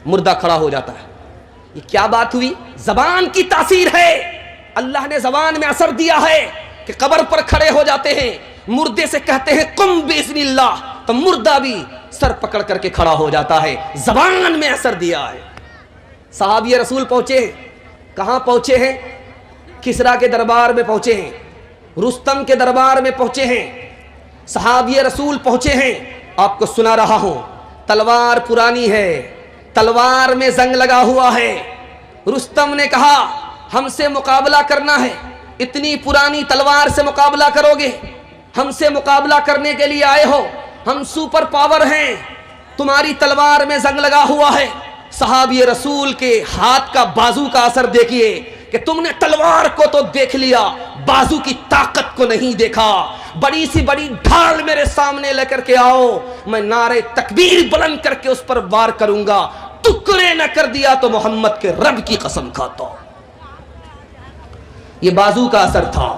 مردہ کھڑا ہو جاتا ہے۔ یہ کیا بات ہوئی؟ زبان کی تاثیر ہے، اللہ نے زبان میں اثر دیا ہے کہ قبر پر کھڑے ہو جاتے ہیں، مردے سے کہتے ہیں قم باذن اللہ، تو مردہ بھی سر پکڑ کر کے کھڑا ہو جاتا ہے. زبان میں اثر دیا ہے. صحابی رسول پہنچے ہیں. کہاں پہنچے ہیں؟ کسرا کے دربار میں پہنچے ہیں, رستم کے دربار میں پہنچے ہیں. صحابی رسول پہنچے ہیں. آپ کو سنا رہا ہوں, تلوار پرانی ہے, تلوار میں زنگ لگا ہوا ہے. رستم نے کہا ہم سے مقابلہ کرنا ہے, اتنی پرانی تلوار سے مقابلہ کرو گے؟ ہم سے مقابلہ کرنے کے لیے آئے ہو؟ ہم سپر پاور ہیں, تمہاری تلوار میں زنگ لگا ہوا ہے. صحابی رسول کے ہاتھ کا بازو کا اثر دیکھیے کہ تم نے تلوار کو تو دیکھ لیا, بازو کی طاقت کو نہیں دیکھا. بڑی سی بڑی ڈھال میرے سامنے لے کر کے آؤ, میں نعرے تکبیر بلند کر کے اس پر وار کروں گا. ٹکڑے نہ کر دیا تو محمد کے رب کی قسم کھاتا ہوں. یہ بازو کا اثر تھا.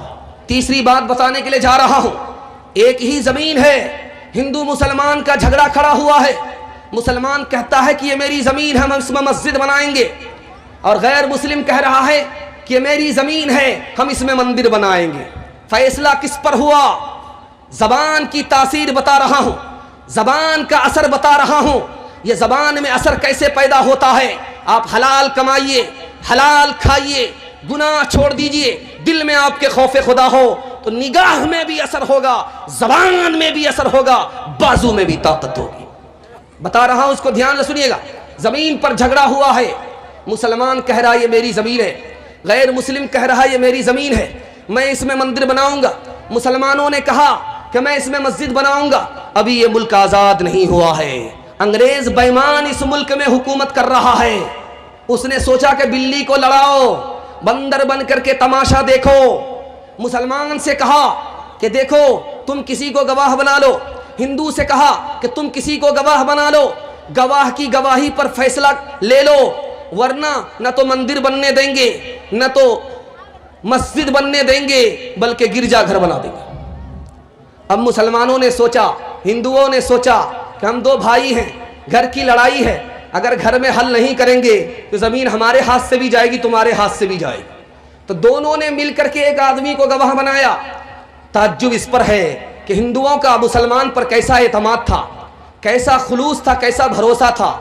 تیسری بات بتانے کے لیے جا رہا ہوں. ایک ہی زمین ہے, ہندو مسلمان کا جھگڑا کھڑا ہوا ہے. مسلمان کہتا ہے کہ یہ میری زمین ہے, ہم اس میں مسجد بنائیں گے, اور غیر مسلم کہہ رہا ہے کہ یہ میری زمین ہے, ہم اس میں مندر بنائیں گے. فیصلہ کس پر ہوا؟ زبان کی تاثیر بتا رہا ہوں, زبان کا اثر بتا رہا ہوں. یہ زبان میں اثر کیسے پیدا ہوتا ہے؟ آپ حلال کمائیے, حلال کھائیے, گناہ چھوڑ دیجئے, دل میں آپ کے خوف خدا ہو تو نگاہ میں بھی اثر ہوگا, زبان میں بھی اثر ہوگا, بازو میں بھی طاقت ہوگی. بتا رہا ہوں, اس کو دھیان سے سنیے گا. زمین پر جھگڑا ہوا ہے, مسلمان کہہ رہا ہے یہ میری زمین ہے, غیر مسلم کہہ رہا ہے یہ میری زمین ہے, میں اس میں مندر بناؤں گا. مسلمانوں نے کہا کہ میں اس میں مسجد بناؤں گا. ابھی یہ ملک آزاد نہیں ہوا ہے, انگریز بے ایمان اس ملک میں حکومت کر رہا ہے. اس نے سوچا کہ بلی کو لڑاؤ, بندر بن کر کے تماشا دیکھو. مسلمان سے کہا کہ دیکھو تم کسی کو گواہ بنا لو. ہندو سے کہا کہ تم کسی کو گواہ بنا لو, گواہ کی گواہی پر فیصلہ لے لو, ورنہ نہ تو مندر بننے دیں گے, نہ تو مسجد بننے دیں گے, بلکہ گرجا گھر بنا دیں گے. اب مسلمانوں نے سوچا, ہندوؤں نے سوچا کہ ہم دو بھائی ہیں, گھر کی لڑائی ہے, اگر گھر میں حل نہیں کریں گے تو زمین ہمارے ہاتھ سے بھی جائے گی, تمہارے ہاتھ سے بھی جائے گی. تو دونوں نے مل کر کے ایک آدمی کو گواہ بنایا. تعجب اس پر ہے کہ ہندوؤں کا مسلمان پر کیسا اعتماد تھا, کیسا خلوص تھا, کیسا بھروسہ تھا.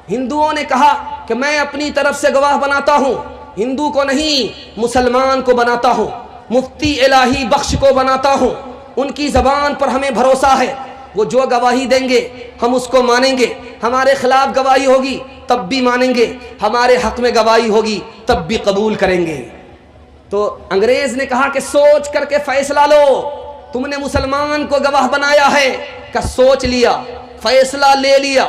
ہندوؤں نے کہا کہ میں اپنی طرف سے گواہ بناتا ہوں, ہندو کو نہیں مسلمان کو بناتا ہوں, مفتی الہی بخش کو بناتا ہوں, ان کی زبان پر ہمیں بھروسہ ہے, وہ جو گواہی دیں گے ہم اس کو مانیں گے. ہمارے خلاف گواہی ہوگی تب بھی مانیں گے, ہمارے حق میں گواہی ہوگی تب بھی قبول کریں گے. تو انگریز نے کہا کہ سوچ کر کے فیصلہ لو, تم نے مسلمان کو گواہ بنایا ہے, کہ سوچ لیا, فیصلہ لے لیا,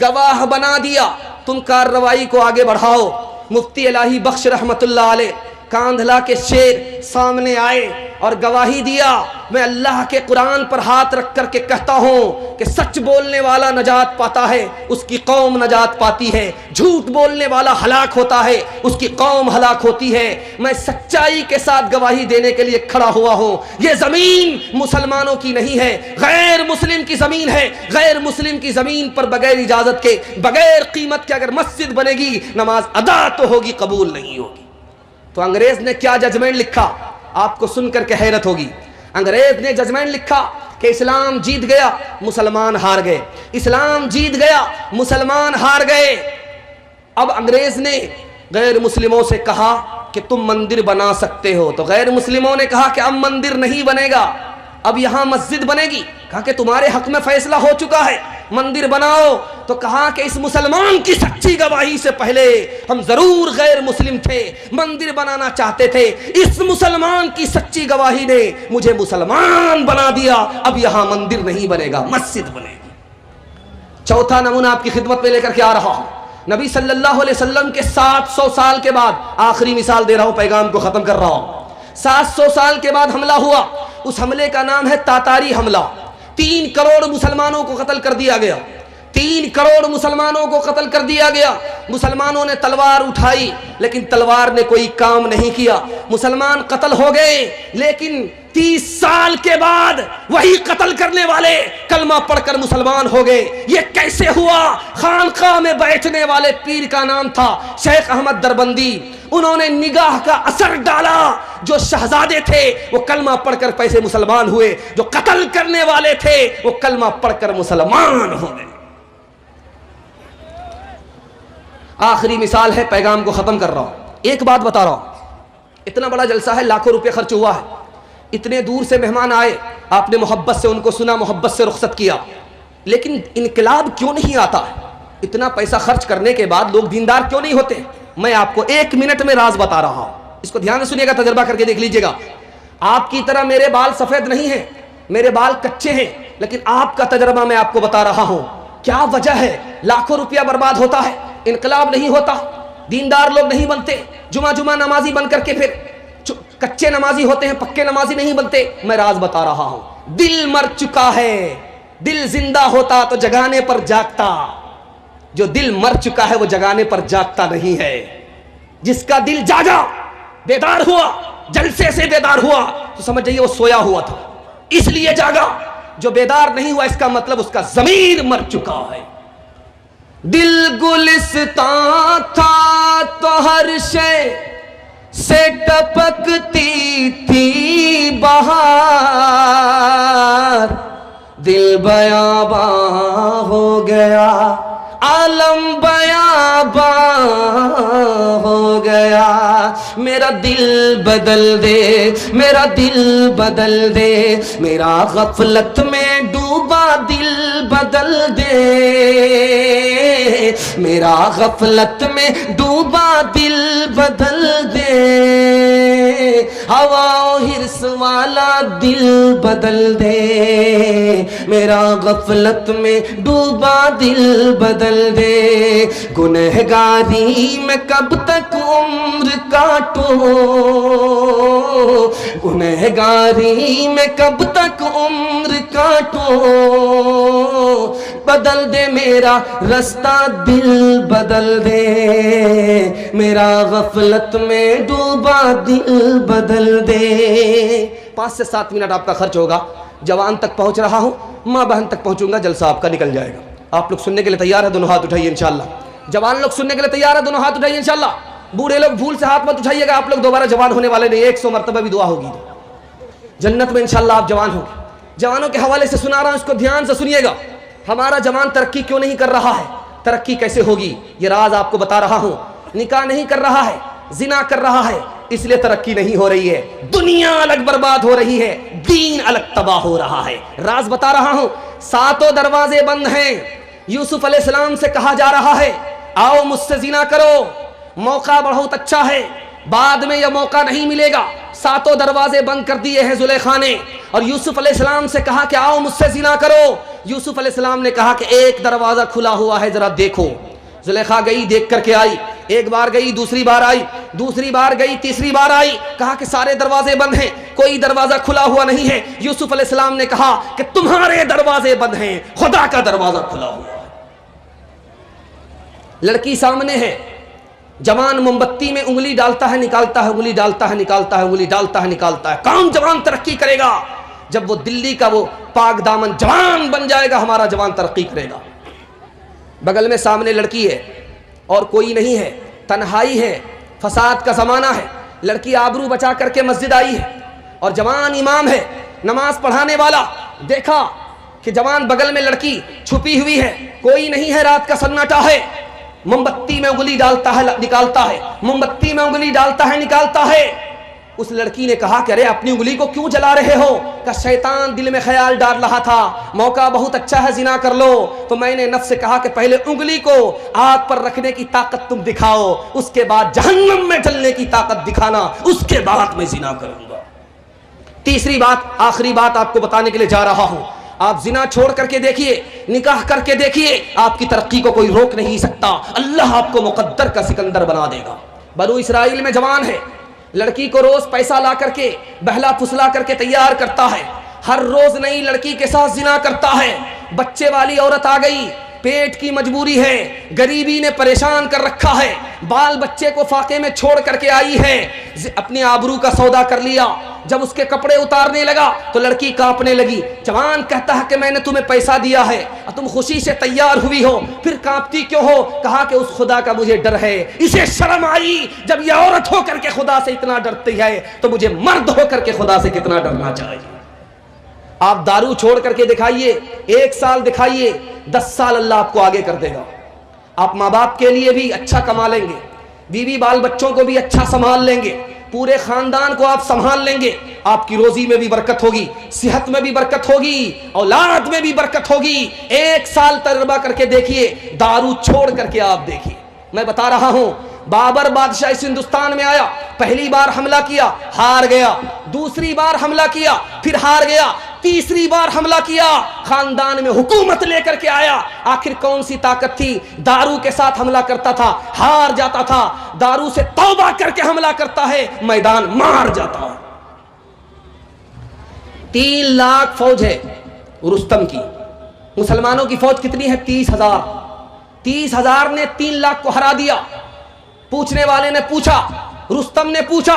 گواہ بنا دیا, تم کارروائی کو آگے بڑھاؤ. مفتی الہی بخش رحمت اللہ علیہ کاندھلا کے شیر سامنے آئے اور گواہی دیا. میں اللہ کے قرآن پر ہاتھ رکھ کر کے کہتا ہوں کہ سچ بولنے والا نجات پاتا ہے, اس کی قوم نجات پاتی ہے. جھوٹ بولنے والا ہلاک ہوتا ہے, اس کی قوم ہلاک ہوتی ہے. میں سچائی کے ساتھ گواہی دینے کے لیے کھڑا ہوا ہوں. یہ زمین مسلمانوں کی نہیں ہے, غیر مسلم کی زمین ہے. غیر مسلم کی زمین پر بغیر اجازت کے, بغیر قیمت کے اگر مسجد بنے گی, نماز ادا تو ہوگی, قبول نہیں ہوگی. تو انگریز نے کیا ججمنٹ لکھا, آپ کو سن کر کے حیرت ہوگی. انگریز نے ججمنٹ لکھا کہ اسلام جیت گیا, مسلمان ہار گئے. اسلام جیت گیا, مسلمان ہار گئے. اب انگریز نے غیر مسلموں سے کہا کہ تم مندر بنا سکتے ہو. تو غیر مسلموں نے کہا کہ اب مندر نہیں بنے گا, اب یہاں مسجد بنے گی. کہا کہ تمہارے حق میں فیصلہ ہو چکا ہے, مندر بناؤ. تو کہا کہ اس مسلمان کی سچی گواہی سے پہلے ہم ضرور غیر مسلم تھے, مندر بنانا چاہتے تھے. اس مسلمان کی سچی گواہی نے مجھے مسلمان بنا دیا, اب یہاں مندر نہیں بنے گا, مسجد بنے گی. چوتھا نمونہ آپ کی خدمت میں لے کر کے آ رہا ہوں. نبی صلی اللہ علیہ وسلم کے 700 سال کے بعد, آخری مثال دے رہا ہوں, پیغام کو ختم کر رہا ہوں. 700 سال کے بعد حملہ ہوا. اس حملے کا نام ہے تاتاری حملہ. 3 کروڑ مسلمانوں کو قتل کر دیا گیا. 3 کروڑ مسلمانوں کو قتل کر دیا گیا. مسلمانوں نے تلوار اٹھائی لیکن تلوار نے کوئی کام نہیں کیا. مسلمان قتل ہو گئے, لیکن 30 سال کے بعد وہی قتل کرنے والے کلمہ پڑھ کر مسلمان ہو گئے. یہ کیسے ہوا؟ خانقاہ میں بیٹھنے والے پیر کا نام تھا شیخ احمد دربندی. انہوں نے نگاہ کا اثر ڈالا. جو شہزادے تھے وہ کلمہ پڑھ کر پیسے مسلمان ہوئے, جو قتل کرنے والے تھے وہ کلمہ پڑھ کر مسلمان ہو گئے. آخری مثال ہے، پیغام کو ختم کر رہا ہوں. ایک بات بتا رہا ہوں، اتنا بڑا جلسہ ہے، لاکھوں روپے خرچ ہوا ہے، اتنے دور سے مہمان آئے، آپ نے محبت سے ان کو سنا، محبت سے رخصت کیا، لیکن انقلاب کیوں نہیں آتا؟ اتنا پیسہ خرچ کرنے کے بعد لوگ دیندار کیوں نہیں ہوتے؟ میں آپ کو 1 منٹ میں راز بتا رہا ہوں، اس کو دھیان سے سنیے گا، تجربہ کر کے دیکھ لیجئے گا. آپ کی طرح میرے بال سفید نہیں ہیں، میرے بال کچے ہیں، لیکن آپ کا تجربہ میں آپ کو بتا رہا ہوں. کیا وجہ ہے لاکھوں روپیہ برباد ہوتا ہے، انقلاب نہیں ہوتا، دیندار لوگ نہیں بنتے، جمعہ نمازی بن کر کے پھر کچے نمازی ہوتے ہیں، پکے نمازی نہیں بنتے؟ میں راز بتا رہا ہوں. دل مر چکا ہے، دل زندہ ہوتا تو جگانے پر جاگتا، جو دل مر چکا ہے وہ جگانے پر جاگتا نہیں ہے. جس کا دل جاگا، بیدار ہوا، جلسے سے بیدار ہوا، تو سمجھ جائیے وہ سویا ہوا تھا اس لیے جاگا. جو بیدار نہیں ہوا اس کا مطلب اس کا ضمیر مر چکا ہے. دل گلستان تھا تو ہر شے سے ٹپکتی تھی بہار، دل بیاباں ہو گیا، عالم بیاباں ہو گیا. میرا دل بدل دے، میرا دل بدل دے، میرا غفلت میں ڈوبا دل بدل دے، میرا غفلت میں ڈوبا دل بدل دے. ہوا ہرس والا دل بدل دے، میرا غفلت میں ڈوبا دل بدل دے. گنہگاری میں کب تک عمر کاٹوں، گنہگاری میں کب تک عمر کاٹوں. بدل دے میرا رستہ، دل بدل دے، میرا غفلت میں ڈوبا دل بدل دے. 5 سے 7 منٹ آپ کا خرچ ہوگا. جوان تک پہنچ رہا ہوں، ماں بہن تک پہنچوں گا، جلسہ آپ کا نکل جائے گا. آپ لوگ سننے کے لیے تیار ہے؟ دونوں ہاتھ اٹھائیے انشاءاللہ. جوان لوگ سننے کے لیے تیار ہے؟ دونوں ہاتھ اٹھائیے انشاءاللہ. بوڑھے لوگ بھول سے ہاتھ مت اٹھائیے گا، آپ لوگ دوبارہ جوان ہونے والے نہیں. 100 مرتبہ بھی دعا ہوگی، جنت میں انشاءاللہ آپ جوان ہوں گے. جوانوں کے حوالے سے سنا رہا ہوں، اس کو دھیان سے سنیے گا. ہمارا جوان ترقی کیوں نہیں کر رہا ہے، ترقی کیسے ہوگی، یہ راز آپ کو بتا رہا ہوں. نکاح نہیں کر رہا ہے، زنا کر رہا ہے، اس لیے ترقی نہیں ہو رہی ہے. دنیا الگ برباد ہو رہی ہے، دین الگ تباہ ہو رہا ہے. راز بتا رہا ہوں. 7 دروازے بند ہیں. یوسف علیہ السلام سے کہا جا رہا ہے آؤ مجھ سے زنا کرو، موقع بہت اچھا ہے، بعد میں یہ موقع نہیں ملے گا. 7 دروازے بند کر دیے ہیں زلیخا نے، اور یوسف علیہ السلام سے کہا کہ آؤ مجھ سے زنا کرو. یوسف علیہ السلام نے کہا کہ ایک دروازہ کھلا ہوا ہے، ذرا دیکھو. زلیخا گئی، دیکھ کر کے آئی. ایک بار گئی، دوسری بار آئی، دوسری بار گئی، تیسری بار آئی. کہا کہ سارے دروازے بند ہیں، کوئی دروازہ کھلا ہوا نہیں ہے. یوسف علیہ السلام نے کہا کہ تمہارے دروازے بند ہیں، خدا کا دروازہ کھلا ہوا ہے. لڑکی سامنے ہے، جوان موم بتی میں انگلی ڈالتا ہے نکالتا ہے، انگلی ڈالتا ہے نکالتا ہے، انگلی ڈالتا ہے نکالتا ہے. کون جوان ترقی کرے گا؟ جب وہ دلی کا وہ پاک دامن جوان بن جائے گا، ہمارا جوان ترقی کرے گا. بغل میں سامنے لڑکی ہے اور کوئی نہیں ہے، تنہائی ہے، فساد کا زمانہ ہے. لڑکی آبرو بچا کر کے مسجد آئی ہے اور جوان امام ہے، نماز پڑھانے والا. دیکھا کہ جوان بغل میں لڑکی چھپی ہوئی ہے، کوئی نہیں ہے، رات کا سناٹا ہے. موم بتی میں انگلی ڈالتا ہے نکالتا ہے، موم بتی میں انگلی ڈالتا ہے نکالتا ہے. اس لڑکی نے کہا کہ ارے اپنی انگلی کو کیوں جلا رہے ہو؟ کہ شیطان دل میں خیال ڈال رہا تھا موقع بہت اچھا ہے، زنا کر لو. تو میں نے نفس سے کہا کہ پہلے انگلی کو آگ پر رکھنے کی طاقت تم دکھاؤ، اس کے بعد جہنم میں جلنے کی طاقت دکھانا، اس کے بعد میں زنا کروں گا. تیسری بات، آخری بات آپ کو بتانے کے لیے جا رہا ہوں. آپ زنا چھوڑ کر کے دیکھیے، نکاح کر کے دیکھیے، آپ کی ترقی کو کوئی روک نہیں سکتا. اللہ آپ کو مقدر کا سکندر بنا دے گا. بنو اسرائیل میں جوان ہے، لڑکی کو روز پیسہ لا کر کے بہلا پھسلا کر کے تیار کرتا ہے، ہر روز نئی لڑکی کے ساتھ زنا کرتا ہے. بچے والی عورت آ گئی، پیٹ کی مجبوری ہے، غریبی نے پریشان کر رکھا ہے، بال بچے کو فاقے میں چھوڑ کر کے آئی ہے، اپنی آبرو کا سودا کر لیا. جب اس کے کپڑے اتارنے لگا تو لڑکی کانپنے لگی. جوان کہتا ہے کہ میں نے تمہیں پیسہ دیا ہے اور تم خوشی سے تیار ہوئی ہو، پھر کانپتی کیوں ہو؟ کہا کہ اس خدا کا مجھے ڈر ہے. اسے شرم آئی، جب یہ عورت ہو کر کے خدا سے اتنا ڈرتی ہے تو مجھے مرد ہو کر کے خدا سے کتنا ڈرنا چاہیے. آپ دارو چھوڑ کر کے دکھائیے، 1 سال دکھائیے، 10 سال اللہ آپ کو آگے کر دے گا. آپ ماں باپ کے لیے بھی اچھا کما لیں گے, بیوی بال بچوں کو بھی اچھا سنبھال لیں گے, پورے خاندان کو آپ سنبھال لیں گے, آپ کی روزی میں بھی برکت ہوگی, صحت میں بھی برکت ہوگی, اولاد میں بھی برکت ہوگی. 1 سال تجربہ کر کے دیکھیے, دارو چھوڑ کر کے آپ دیکھیے. میں بتا رہا ہوں, بابر بادشاہ اس ہندوستان میں آیا, پہلی بار حملہ کیا, ہار گیا, دوسری بار حملہ کیا, پھر ہار گیا, تیسری بار حملہ کیا, خاندان میں حکومت لے کر کے آیا. آخر کون سی طاقت تھی؟ دارو کے ساتھ حملہ کرتا تھا, ہار جاتا تھا, دارو سے توبہ کر کے حملہ کرتا ہے, میدان مار جاتا ہے. 3 لاکھ فوج ہے رستم کی. مسلمانوں کی فوج کتنی ہے؟ 30,000. 30,000 نے 3 لاکھ کو ہرا دیا. پوچھنے والے نے پوچھا, رستم نے پوچھا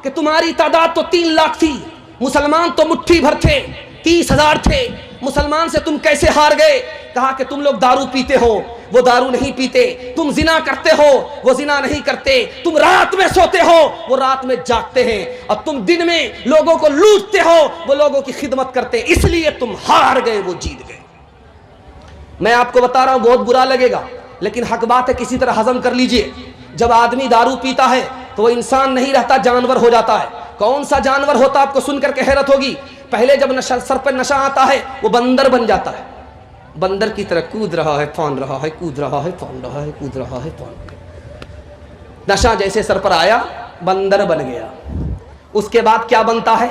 کہ تمہاری تعداد تو 3 لاکھ تھی, مسلمان تو مٹھی بھر تھے, 30,000 تھے, مسلمان سے تم کیسے ہار گئے؟ کہا کہ تم لوگ دارو پیتے ہو, وہ دارو نہیں پیتے, تم زنا کرتے ہو, وہ زنا نہیں کرتے, تم رات میں سوتے ہو, وہ رات میں جاگتے ہیں, اور تم دن میں لوگوں کو لوٹتے ہو, وہ لوگوں کی خدمت کرتے, اس لیے تم ہار گئے, وہ جیت گئے. میں آپ کو بتا رہا ہوں, بہت برا لگے گا, لیکن حق بات ہے, کسی طرح ہضم کر لیجئے. جب آدمی دارو پیتا ہے تو وہ انسان نہیں رہتا, جانور ہو جاتا ہے. کون سا جانور ہوتا؟ آپ کو سن کر کے حیرت ہوگی. پہلے جب نشہ سر پر نشہ آتا ہے, وہ بندر بن جاتا ہے, بندر کی طرح کود رہا ہے, پھان رہا ہے, کود رہا ہے, پھان رہا ہے, کود رہا ہے, پھان. نشہ جیسے سر پر آیا, بندر بن گیا. اس کے بعد کیا بنتا ہے؟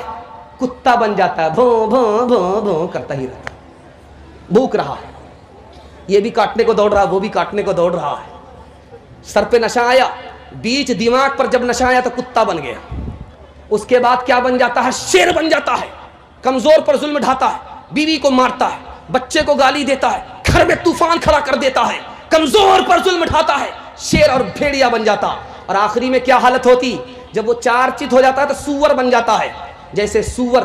کتا بن جاتا ہے, بھوں بھوں بھوں بھوں کرتا ہی رہتا ہے, بھوک رہا ہے, یہ بھی کاٹنے کو دوڑ رہا, وہ بھی کاٹنے کو دوڑ رہا ہے. سر پہ نشہ آیا, بیچ دماغ پر جب نشہ آیا تو کتا بن گیا. اس کے بعد کیا بن جاتا ہے؟ شیر بن جاتا ہے, کمزور پر ظلم ڈھاتا ہے, بیوی کو مارتا ہے, بچے کو گالی دیتا ہے, گھر میں طوفان کھڑا کر دیتا ہے, کمزور پر ظلم ڈھاتا ہے, شیر اور بھیڑیا بن جاتا. اور آخری میں کیا حالت ہوتی؟ جب وہ 4 چت ہو جاتا ہے تو سور بن جاتا ہے. جیسے سور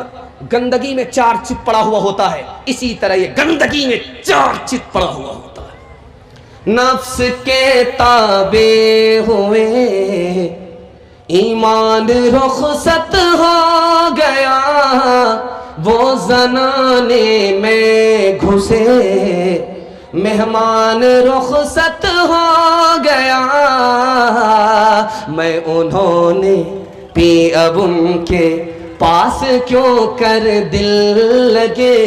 گندگی میں 4 چت پڑا ہوا ہوتا ہے, اسی طرح یہ گندگی میں 4 چت پڑا ہوا ہوتا ہے. نفس کے تابع ہوئے, ایمان رخصت ہو گیا, وہ زنانے میں گھسے, مہمان رخصت ہو گیا. میں انہوں نے پی اب ان کے پاس کیوں کر دل لگے,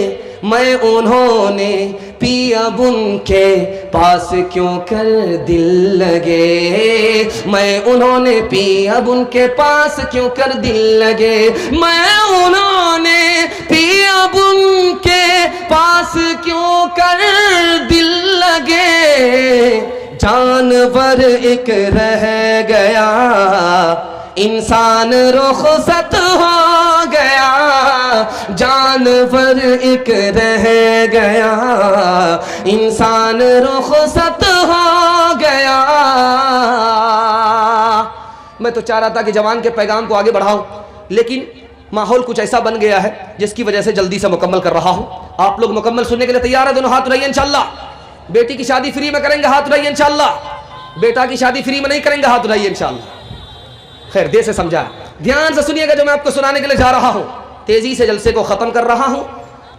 میں انہوں نے پی اب ان کے پاس کیوں کر دل لگے, میں انہوں نے پی اب ان کے پاس کیوں کر دل لگے, میں انہوں نے پی اب ان کے پاس کیوں کر دل لگے. جانور ایک رہ گیا, انسان رخصت ہو گیا, جانور ایک رہ گیا, انسان رخصت ہو گیا. میں تو چاہ رہا تھا کہ جوان کے پیغام کو آگے بڑھاؤں, لیکن ماحول کچھ ایسا بن گیا ہے جس کی وجہ سے جلدی سے مکمل کر رہا ہوں. آپ لوگ مکمل سننے کے لیے تیار ہیں؟ دونوں ہاتھ اٹھائیے انشاءاللہ. بیٹی کی شادی فری میں کریں گے, ہاتھ اٹھائیے انشاءاللہ. بیٹا کی شادی فری میں نہیں کریں گے, ہاتھ اٹھائیے انشاءاللہ. خیر دیر سے سمجھا, دھیان سے سنیے گا جو میں آپ کو سنانے کے لیے جا رہا ہوں. تیزی سے جلسے کو ختم کر رہا ہوں,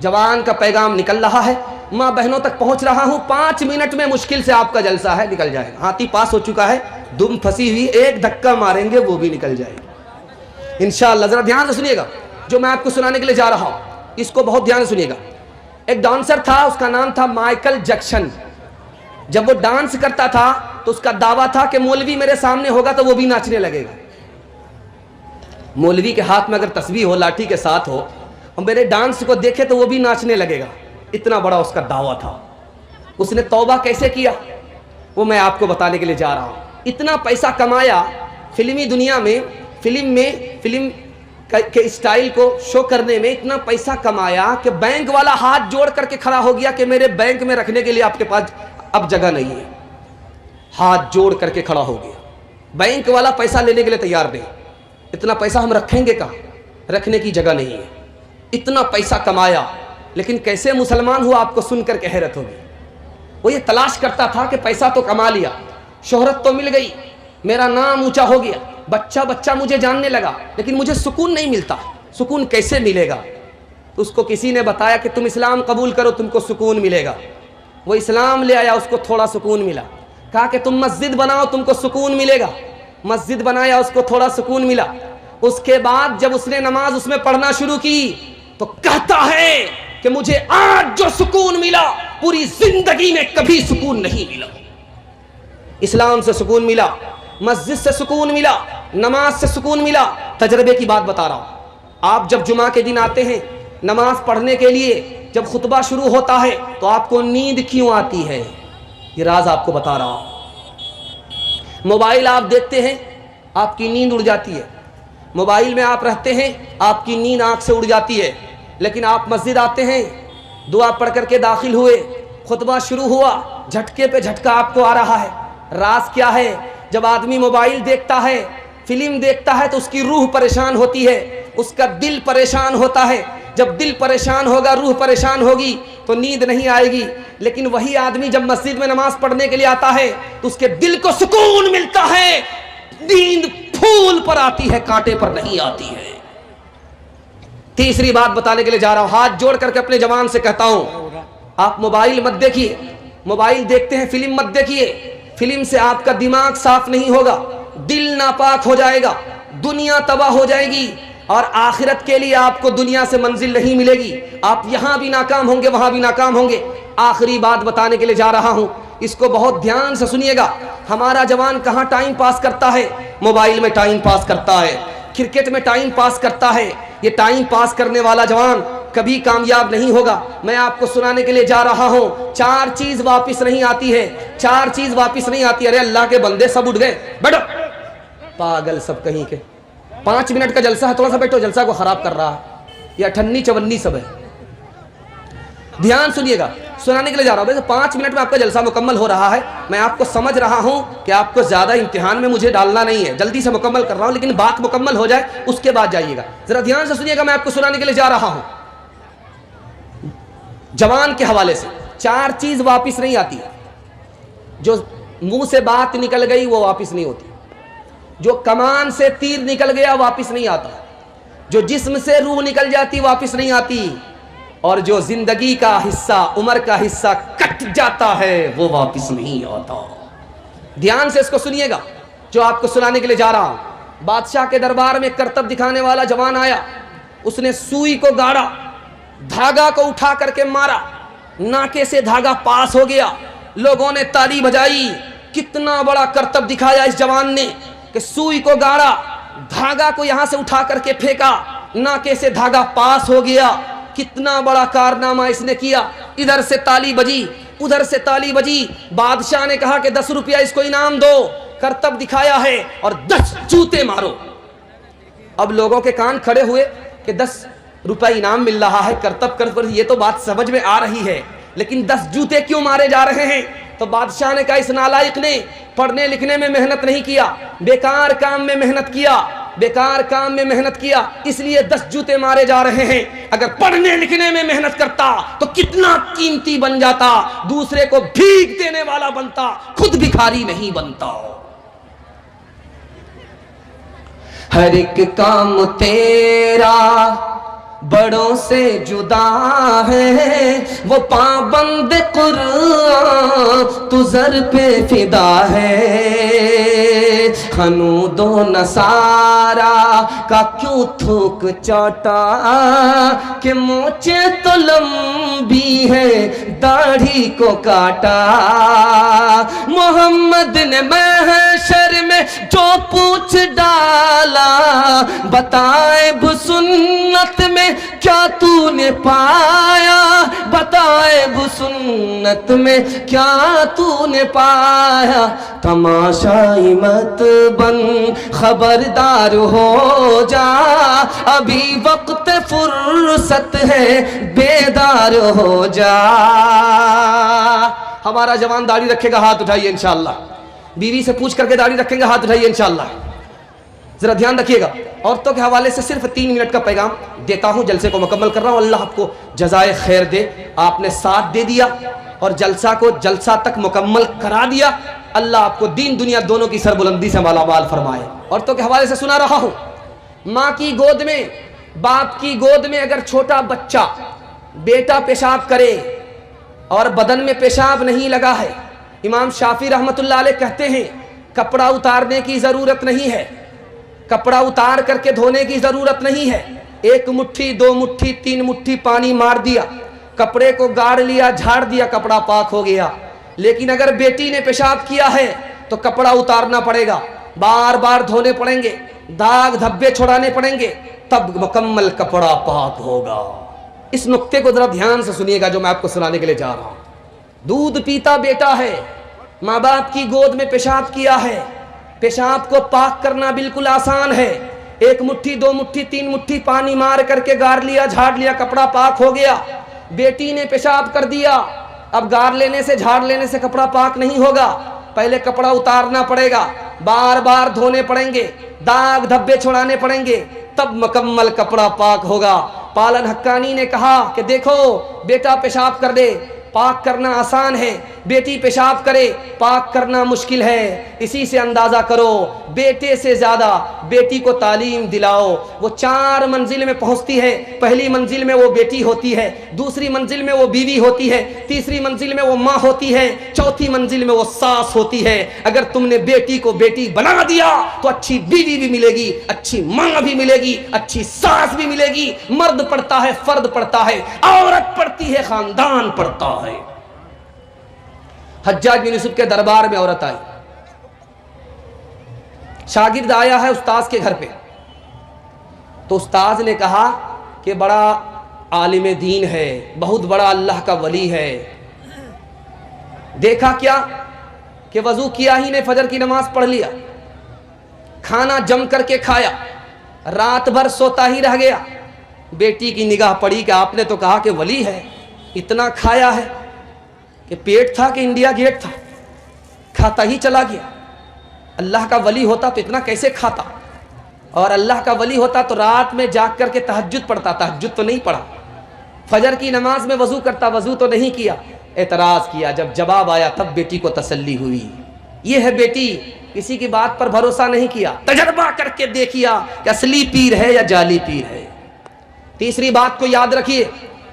جوان کا پیغام نکل رہا ہے, ماں بہنوں تک پہنچ رہا ہوں. 5 منٹ میں مشکل سے آپ کا جلسہ ہے نکل جائے گا. ہاتھی پاس ہو چکا ہے, دم پھنسی ہوئی, ایک دھکا ماریں گے وہ بھی نکل جائے گی انشاءاللہ. ذرا دھیان سے سنیے گا جو میں آپ کو سنانے کے لیے جا رہا ہوں, اس کو بہت دھیان سے سنیے گا. ایک ڈانسر تھا, اس کا نام تھا مائیکل جیکسن. جب وہ ڈانس کرتا تھا تو اس کا دعویٰ تھا کہ مولوی میرے سامنے ہوگا تو وہ بھی ناچنے لگے گا. مولوی کے ہاتھ میں اگر تسبیح ہو, لاٹھی کے ساتھ ہو, اور میرے ڈانس کو دیکھے تو وہ بھی ناچنے لگے گا. اتنا بڑا اس کا دعویٰ تھا. اس نے توبہ کیسے کیا وہ میں آپ کو بتانے کے لیے جا رہا ہوں. اتنا پیسہ کمایا فلمی دنیا میں, فلم کے اسٹائل کو شو کرنے میں اتنا پیسہ کمایا کہ بینک والا ہاتھ جوڑ کر کے کھڑا ہو گیا کہ میرے بینک میں رکھنے کے لیے آپ کے پاس اب جگہ نہیں ہے. ہاتھ جوڑ کر کے کھڑا ہو گیا. بینک والا پیسہ لینے کے لیے تیار نہیں. اتنا پیسہ ہم رکھیں گے کہاں؟ رکھنے کی جگہ نہیں ہے. اتنا پیسہ کمایا, لیکن کیسے مسلمان ہوا آپ کو سن کر کے حیرت ہوگی. وہ یہ تلاش کرتا تھا کہ پیسہ تو کما لیا, شہرت تو مل گئی, میرا نام اونچا ہو گیا, بچہ مجھے جاننے لگا, لیکن مجھے سکون نہیں ملتا. سکون کیسے ملے گا؟ تو اس کو کسی نے بتایا کہ تم اسلام قبول کرو, تم کو سکون ملے گا. وہ اسلام لے آیا, اس کو تھوڑا سکون ملا. کہا کہ تم مسجد بناؤ تم کو سکون ملے گا. مسجد بنایا, اس کو تھوڑا سکون ملا. اس کے بعد جب اس نے نماز اس میں پڑھنا شروع کی تو کہتا ہے کہ مجھے آج جو سکون ملا پوری زندگی میں کبھی سکون نہیں ملا. اسلام سے سکون ملا, مسجد سے سکون ملا, نماز سے سکون ملا. تجربے کی بات بتا رہا ہوں. آپ جب جمعہ کے دن آتے ہیں نماز پڑھنے کے لیے, جب خطبہ شروع ہوتا ہے تو آپ کو نیند کیوں آتی ہے؟ یہ راز آپ کو بتا رہا ہوں. موبائل آپ دیکھتے ہیں آپ کی نیند اڑ جاتی ہے, موبائل میں آپ رہتے ہیں آپ کی نیند آنکھ سے اڑ جاتی ہے. لیکن آپ مسجد آتے ہیں, دعا پڑھ کر کے داخل ہوئے, خطبہ شروع ہوا, جھٹکے پہ جھٹکا آپ کو آ رہا ہے. راز کیا ہے؟ جب آدمی موبائل دیکھتا ہے, فلم دیکھتا ہے تو اس کی روح پریشان ہوتی ہے, اس کا دل پریشان ہوتا ہے. جب دل پریشان ہوگا, روح پریشان ہوگی تو نیند نہیں آئے گی. لیکن وہی آدمی جب مسجد میں نماز پڑھنے کے لیے آتا ہے تو اس کے دل کو سکون ملتا ہے, نیند پھول پر آتی ہے, کانٹے پر نہیں آتی ہے. تیسری بات بتانے کے لیے جا رہا ہوں, ہاتھ جوڑ کر کے اپنے جوان سے کہتا ہوں, آپ موبائل مت دیکھیے. موبائل دیکھتے ہیں, فلم مت دیکھیے. فلم سے آپ کا دماغ صاف نہیں ہوگا, دل ناپاک ہو جائے گا, دنیا تباہ ہو جائے گی, اور آخرت کے لیے آپ کو دنیا سے منزل نہیں ملے گی. آپ یہاں بھی ناکام ہوں گے, وہاں بھی ناکام ہوں گے. آخری بات بتانے کے لیے جا رہا ہوں, اس کو بہت دھیان سے سنیے گا. ہمارا جوان کہاں ٹائم پاس کرتا ہے؟ موبائل میں ٹائم پاس کرتا ہے, کرکٹ میں ٹائم پاس کرتا ہے. یہ ٹائم پاس کرنے والا جوان کبھی کامیاب نہیں ہوگا. میں آپ کو سنانے کے لیے جا رہا ہوں, 4 چیز واپس نہیں آتی ہے. 4 چیز واپس نہیں آتی. ارے اللہ کے بندے سب اٹھ گئے, بیٹھو, پاگل سب کہیں کے. 5 منٹ کا جلسہ ہے, تھوڑا سا بیٹھو, جلسہ کو خراب کر رہا ہے. یہ 58-54 سب ہے. دھیان سنیے گا, سنانے کے لیے جا رہا ہوں. 5 منٹ میں آپ کا جلسہ مکمل ہو رہا ہے. میں آپ کو سمجھ رہا ہوں کہ آپ کو زیادہ امتحان میں مجھے ڈالنا نہیں ہے, جلدی سے مکمل کر رہا ہوں, لیکن بات مکمل ہو جائے اس کے بعد جائیے گا. ذرا دھیان سے سنیے گا, میں آپ کو سنانے کے لیے جا رہا ہوں. جوان کے حوالے سے 4 چیز واپس نہیں آتی. جو منہ سے بات نکل گئی وہ واپس نہیں ہوتی. جو کمان سے تیر نکل گیا واپس نہیں آتا. جو جسم سے روح نکل جاتی واپس نہیں آتی. اور جو زندگی کا حصہ, عمر کا حصہ کٹ جاتا ہے وہ واپس نہیں آتا. دھیان سے اس کو سنیے گا جو آپ کو سنانے کے لیے جا رہا ہوں. بادشاہ کے دربار میں کرتب دکھانے والا جوان آیا. اس نے سوئی کو گاڑا, دھاگا کو اٹھا کر کے مارا, ناکے سے دھاگا پاس ہو گیا. لوگوں نے تالی بجائی. کتنا بڑا کرتب دکھایا اس جوان نے کہ سوئی کو گاڑا, دھاگا کو یہاں سے اٹھا کر کے پھینکا, ناکے سے دھاگا پاس ہو گیا. کتنا بڑا کارنامہ اس نے کیا. ادھر سے تالی بجی, ادھر سے تالی بجی. بادشاہ نے کہا کہ 10 روپیہ اس کو انعام دو, کرتب دکھایا ہے اور 10 جوتے مارو. اب لوگوں کے کان کھڑے ہوئے کہ 10 روپے انعام مل رہا ہے, کرتب کر, یہ تو بات سمجھ میں آ رہی ہے, لیکن 10 جوتے کیوں مارے جا رہے ہیں؟ تو بادشاہ نے کہا اس نالائق نے پڑھنے لکھنے میں محنت نہیں کیا, بیکار کام میں محنت کیا, بیکار کام میں محنت کیا, اس لیے 10 جوتے مارے جا رہے ہیں. اگر پڑھنے لکھنے میں محنت کرتا تو کتنا قیمتی بن جاتا, دوسرے کو بھیک دینے والا بنتا, خود بھکاری نہیں بنتا. ہر ایک کام تیرا بڑوں سے جدا ہے, وہ پابند قرآن تو زر پہ فدا ہے. ہنود و نصارا کا کیوں تھوک چاٹا کہ مونچے تو لمبی ہے داڑھی کو کاٹا. محمد نے محشر میں جو پوچھ ڈالا, بتائے سنت میں کیا تو نے پایا, بتائے سنت میں کیا تو نے پایا. تماشائی مت بن, خبردار ہو جا, ابھی وقت فرصت ہے, بیدار ہو جا. ہمارا جوان داڑھی رکھے گا, ہاتھ اٹھائیے انشاءاللہ. بیوی سے پوچھ کر کے داڑھی رکھیں گے, ہاتھ اٹھائیے انشاءاللہ. ذرا دھیان رکھیے گا. عورتوں کے حوالے سے صرف 3 منٹ کا پیغام دیتا ہوں, جلسے کو مکمل کر رہا ہوں. اللہ آپ کو جزائے خیر دے, آپ نے ساتھ دے دیا اور جلسہ کو جلسہ تک مکمل کرا دیا. اللہ آپ کو دین دنیا دونوں کی سربلندی سے مالا مال فرمائے. عورتوں کے حوالے سے سنا رہا ہوں, ماں کی گود میں, باپ کی گود میں اگر چھوٹا بچہ بیٹا پیشاب کرے اور بدن میں پیشاب نہیں لگا ہے, امام شافعی رحمۃ اللہ علیہ کہتے ہیں کپڑا اتارنے کی ضرورت نہیں ہے، کپڑا اتار کر کے دھونے کی ضرورت نہیں ہے، ایک مٹھی 2 مٹھی 3 مٹھی پانی مار دیا، کپڑے کو گاڑ لیا، جھاڑ دیا، کپڑا پاک ہو گیا۔ لیکن اگر بیٹی نے پیشاب کیا ہے تو کپڑا اتارنا پڑے گا، بار بار دھونے پڑیں گے، داغ دھبے چھڑانے پڑیں گے، تب مکمل کپڑا پاک ہوگا۔ اس نقطے کو ذرا دھیان سے سنیے گا جو میں آپ کو سنانے کے لیے جا رہا ہوں۔ دودھ پیتا بیٹا ہے، ماں باپ کی گود میں پیشاب کیا ہے، پیشاب کو پاک کرنا بالکل آسان ہے، 1 مٹھی 2 مٹھی 3 مٹھی پانی مار کر کے گار لیا، جھاڑ لیا، کپڑا پاک ہو گیا۔ بیٹی نے پیشاب کر دیا، اب گار لینے سے جھاڑ لینے سے کپڑا پاک نہیں ہوگا، پہلے کپڑا اتارنا پڑے گا، بار بار دھونے پڑیں گے، داغ دھبے چھڑانے پڑیں گے، تب مکمل کپڑا پاک ہوگا۔ پالن حقانی نے کہا کہ دیکھو بیٹا پیشاب کر دے، پاک کرنا آسان ہے، بیٹی پیشاب کرے پاک کرنا مشکل ہے۔ اسی سے اندازہ کرو بیٹے سے زیادہ بیٹی کو تعلیم دلاؤ۔ وہ 4 منزل میں پہنچتی ہے، پہلی منزل میں وہ بیٹی ہوتی ہے، دوسری منزل میں وہ بیوی ہوتی ہے، تیسری منزل میں وہ ماں ہوتی ہے، چوتھی منزل میں وہ ساس ہوتی ہے۔ اگر تم نے بیٹی کو بیٹی بنا دیا تو اچھی بیوی بھی ملے گی، اچھی ماں بھی ملے گی، اچھی ساس بھی ملے گی۔ مرد پڑھتا ہے فرد پڑھتا ہے، عورت پڑھتی ہے خاندان پڑھتا ہے۔ حجاج بن یوسف کے دربار میں عورت آئی، شاگرد آیا ہے استاذ کے گھر پہ، تو استاذ نے کہا کہ بڑا عالم دین ہے، بہت بڑا اللہ کا ولی ہے۔ دیکھا کیا کہ وضو کیا ہی نے، فجر کی نماز پڑھ لیا، کھانا جم کر کے کھایا، رات بھر سوتا ہی رہ گیا۔ بیٹی کی نگاہ پڑی کہ آپ نے تو کہا کہ ولی ہے، اتنا کھایا ہے کہ پیٹ تھا کہ انڈیا گیٹ تھا، کھاتا ہی چلا گیا۔ اللہ کا ولی ہوتا تو اتنا کیسے کھاتا، اور اللہ کا ولی ہوتا تو رات میں جاگ کر کے تہجد پڑھتا، تہجد تو نہیں پڑھا، فجر کی نماز میں وضو کرتا، وضو تو نہیں کیا۔ اعتراض کیا، جب جواب آیا تب بیٹی کو تسلی ہوئی۔ یہ ہے بیٹی، کسی کی بات پر بھروسہ نہیں کیا، تجربہ کر کے دیکھیا کہ اصلی پیر ہے یا جعلی پیر ہے۔ تیسری بات کو یاد رکھیے،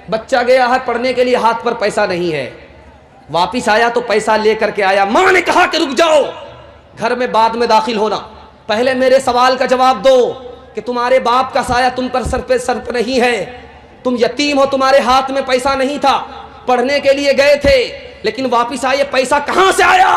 بچہ گیا ہے پڑھنے کے لیے، ہاتھ پر پیسہ نہیں ہے، واپس آیا تو پیسہ لے کر کے آیا، ماں نے کہا کہ رک جاؤ، گھر میں بعد میں داخل ہونا، پہلے میرے سوال کا جواب دو کہ تمہارے باپ کا سایہ تم پر سر پہ نہیں ہے، تم یتیم ہو، تمہارے ہاتھ میں پیسہ نہیں تھا، پڑھنے کے لیے گئے تھے لیکن واپس آئے، پیسہ کہاں سے آیا،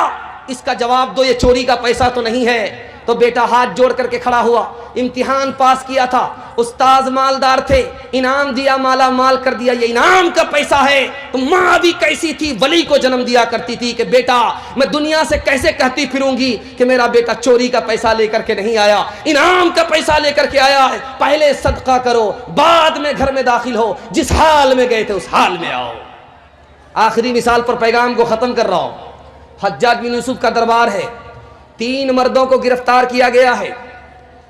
اس کا جواب دو، یہ چوری کا پیسہ تو نہیں ہے۔ تو بیٹا ہاتھ جوڑ کر کے کھڑا ہوا، امتحان پاس کیا تھا، استاذ مالدار تھے، انعام دیا، مالا مال کر دیا، یہ انعام کا پیسہ ہے۔ تو ماں بھی کیسی تھی، ولی کو جنم دیا کرتی تھی کہ بیٹا میں دنیا سے کیسے کہتی پھروں گی کہ میرا بیٹا چوری کا پیسہ لے کر کے نہیں آیا، انعام کا پیسہ لے کر کے آیا ہے۔ پہلے صدقہ کرو، بعد میں گھر میں داخل ہو، جس حال میں گئے تھے اس حال میں آؤ۔ آخری مثال پر پیغام کو ختم کر رہا ہوں۔ حجاج بن یوسف کا دربار ہے، 3 مردوں کو گرفتار کیا گیا ہے۔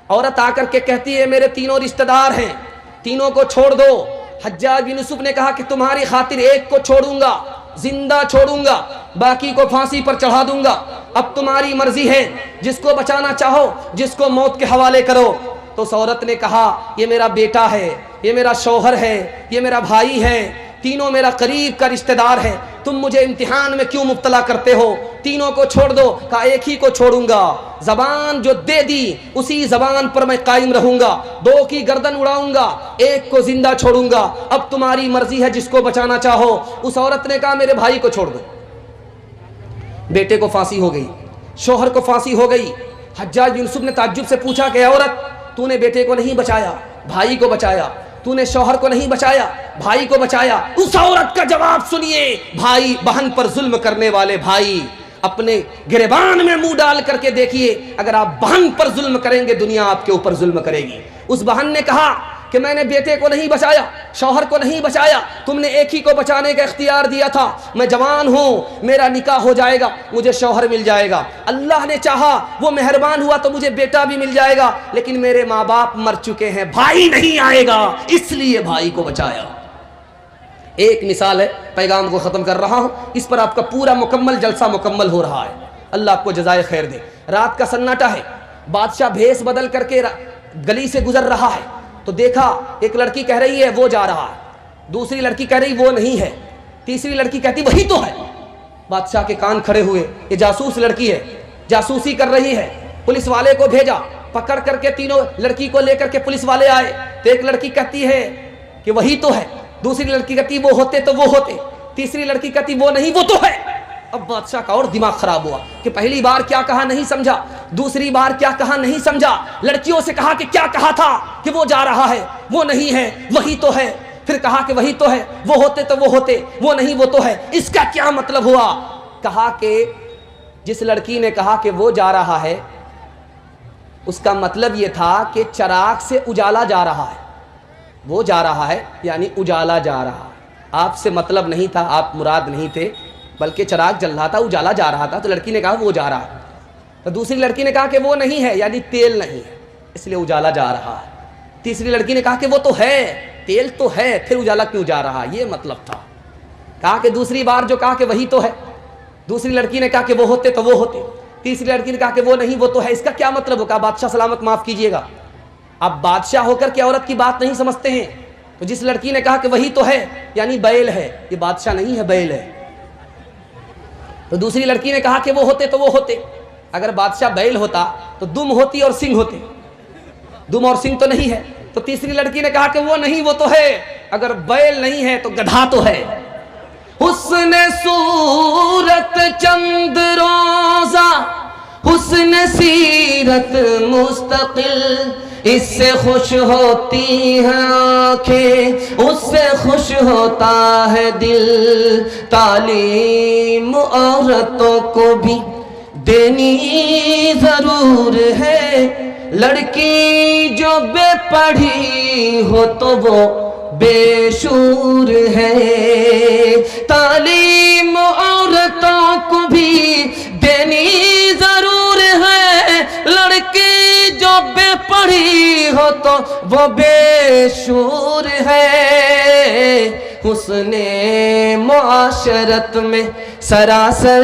عورت آ کر کے کہتی ہے میرے 3 رشتہ دار ہیں، تینوں کو چھوڑ دو۔ حجاج بن یوسف نے کہا کہ تمہاری خاطر ایک کو چھوڑوں گا، زندہ چھوڑوں گا، باقی کو پھانسی پر چڑھا دوں گا، اب تمہاری مرضی ہے، جس کو بچانا چاہو، جس کو موت کے حوالے کرو۔ تو اس عورت نے کہا یہ میرا بیٹا ہے، یہ میرا شوہر ہے، یہ میرا بھائی ہے، تینوں میرا قریب کا رشتہ دار ہے، تم مجھے امتحان میں کیوں مبتلا کرتے ہو؟ تینوں کو چھوڑ دو۔ کہا ایک ہی کو چھوڑوں گا، زبان جو دے دی اسی زبان پر میں قائم رہوں گا، 2 کی گردن اڑاؤں گا، ایک کو زندہ چھوڑوں گا، اب تمہاری مرضی ہے، جس کو بچانا چاہو۔ اس عورت نے کہا میرے بھائی کو چھوڑ دو۔ بیٹے کو پھانسی ہو گئی، شوہر کو پھانسی ہو گئی۔ حجاج بن یوسف نے تعجب سے پوچھا کہ عورت تو نے بیٹے کو نہیں بچایا، بھائی کو بچایا، تو نے شوہر کو نہیں بچایا، بھائی کو بچایا۔ اس عورت کا جواب سنیے، بھائی بہن پر ظلم کرنے والے بھائی اپنے گریبان میں منہ ڈال کر کے دیکھیے، اگر آپ بہن پر ظلم کریں گے دنیا آپ کے اوپر ظلم کرے گی۔ اس بہن نے کہا کہ میں نے بیٹے کو نہیں بچایا، شوہر کو نہیں بچایا، تم نے ایک ہی کو بچانے کا اختیار دیا تھا، میں جوان ہوں، میرا نکاح ہو جائے گا، مجھے شوہر مل جائے گا، اللہ نے چاہا وہ مہربان ہوا تو مجھے بیٹا بھی مل جائے گا، لیکن میرے ماں باپ مر چکے ہیں، بھائی نہیں آئے گا، اس لیے بھائی کو بچایا۔ ایک مثال ہے، پیغام کو ختم کر رہا ہوں، اس پر آپ کا پورا مکمل جلسہ مکمل ہو رہا ہے، اللہ آپ کو جزائے خیر دے۔ رات کا سناٹا ہے، بادشاہ بھیس بدل کر کے گلی سے گزر رہا ہے، تو دیکھا ایک لڑکی کہہ رہی ہے وہ جا رہا ہے، دوسری لڑکی کہہ رہی وہ نہیں ہے، تیسری لڑکی کہتی وہی تو ہے۔ بادشاہ کے کان کھڑے ہوئے، یہ جاسوس لڑکی ہے، جاسوسی کر رہی ہے۔ پولیس والے کو بھیجا، پکڑ کر کے تینوں لڑکی کو لے کر کے پولیس والے آئے تو ایک لڑکی کہتی ہے کہ وہی تو ہے، دوسری لڑکی کہتی وہ ہوتے تو وہ ہوتے، تیسری لڑکی کہتی وہ نہیں وہ تو ہے۔ اب بادشاہ کا اور دماغ خراب ہوا کہ پہلی بار کیا کہا نہیں سمجھا، دوسری بار کیا کہا نہیں سمجھا، لڑکیوں سے کہا کہ کیا کہا تھا کہ وہ جا رہا ہے، وہ نہیں ہے وہی تو ہے، پھر کہا کہ وہی تو ہے، وہ ہوتے تو وہ ہوتے، وہ نہیں وہ تو ہے، اس کا کیا مطلب ہوا؟ کہا کہ جس لڑکی نے کہا کہ وہ جا رہا ہے اس کا مطلب یہ تھا کہ چراغ سے اجالا جا رہا ہے، وہ جا رہا ہے یعنی اجالا جا رہا ہے، آپ سے مطلب نہیں تھا، آپ مراد نہیں تھے، بلکہ چراغ جل رہا تھا، اجالا جا رہا تھا، تو لڑکی نے کہا وہ جا رہا ہے، تو دوسری لڑکی نے کہا کہ وہ نہیں ہے یعنی تیل نہیں ہے اس لیے اجالا جا رہا ہے، تیسری لڑکی نے کہا کہ وہ تو ہے، تیل تو ہے، پھر اجالا کیوں جا رہا، یہ مطلب تھا۔ کہا کہ دوسری بار جو کہا کہ وہی تو ہے، دوسری لڑکی نے کہا کہ وہ ہوتے تو وہ ہوتے، تیسری لڑکی نے کہا کہ وہ نہیں وہ تو ہے، اس کا کیا مطلب ہوگا؟ بادشاہ سلامت معاف کیجئے گا، اب بادشاہ ہو کر کے عورت کی بات نہیں سمجھتے ہیں، تو جس لڑکی نے کہا کہ وہی تو ہے یعنی بیل ہے، یہ بادشاہ نہیں ہے بیل ہے، تو دوسری لڑکی نے کہا کہ وہ ہوتے تو وہ ہوتے، اگر بادشاہ بیل ہوتا تو دم ہوتی اور سنگ ہوتے، دم اور سنگ تو نہیں ہے، تو تیسری لڑکی نے کہا کہ وہ نہیں وہ تو ہے، اگر بیل نہیں ہے تو گدھا تو ہے۔ حسن صورت چند روزہ، حسن سیرت مستقل، اس سے خوش ہوتی ہیں آنکھیں، اس سے خوش ہوتا ہے دل، تعلیم عورتوں کو بھی دینی ضرور ہے، لڑکی جو بے پڑھی ہو تو وہ بے شعور ہے، تعلیم عورتوں کو بھی دینی ضرور ہے، لڑکی جو بے پڑھی ہو تو وہ بے شعور ہے، حسن معاشرت میں سراسر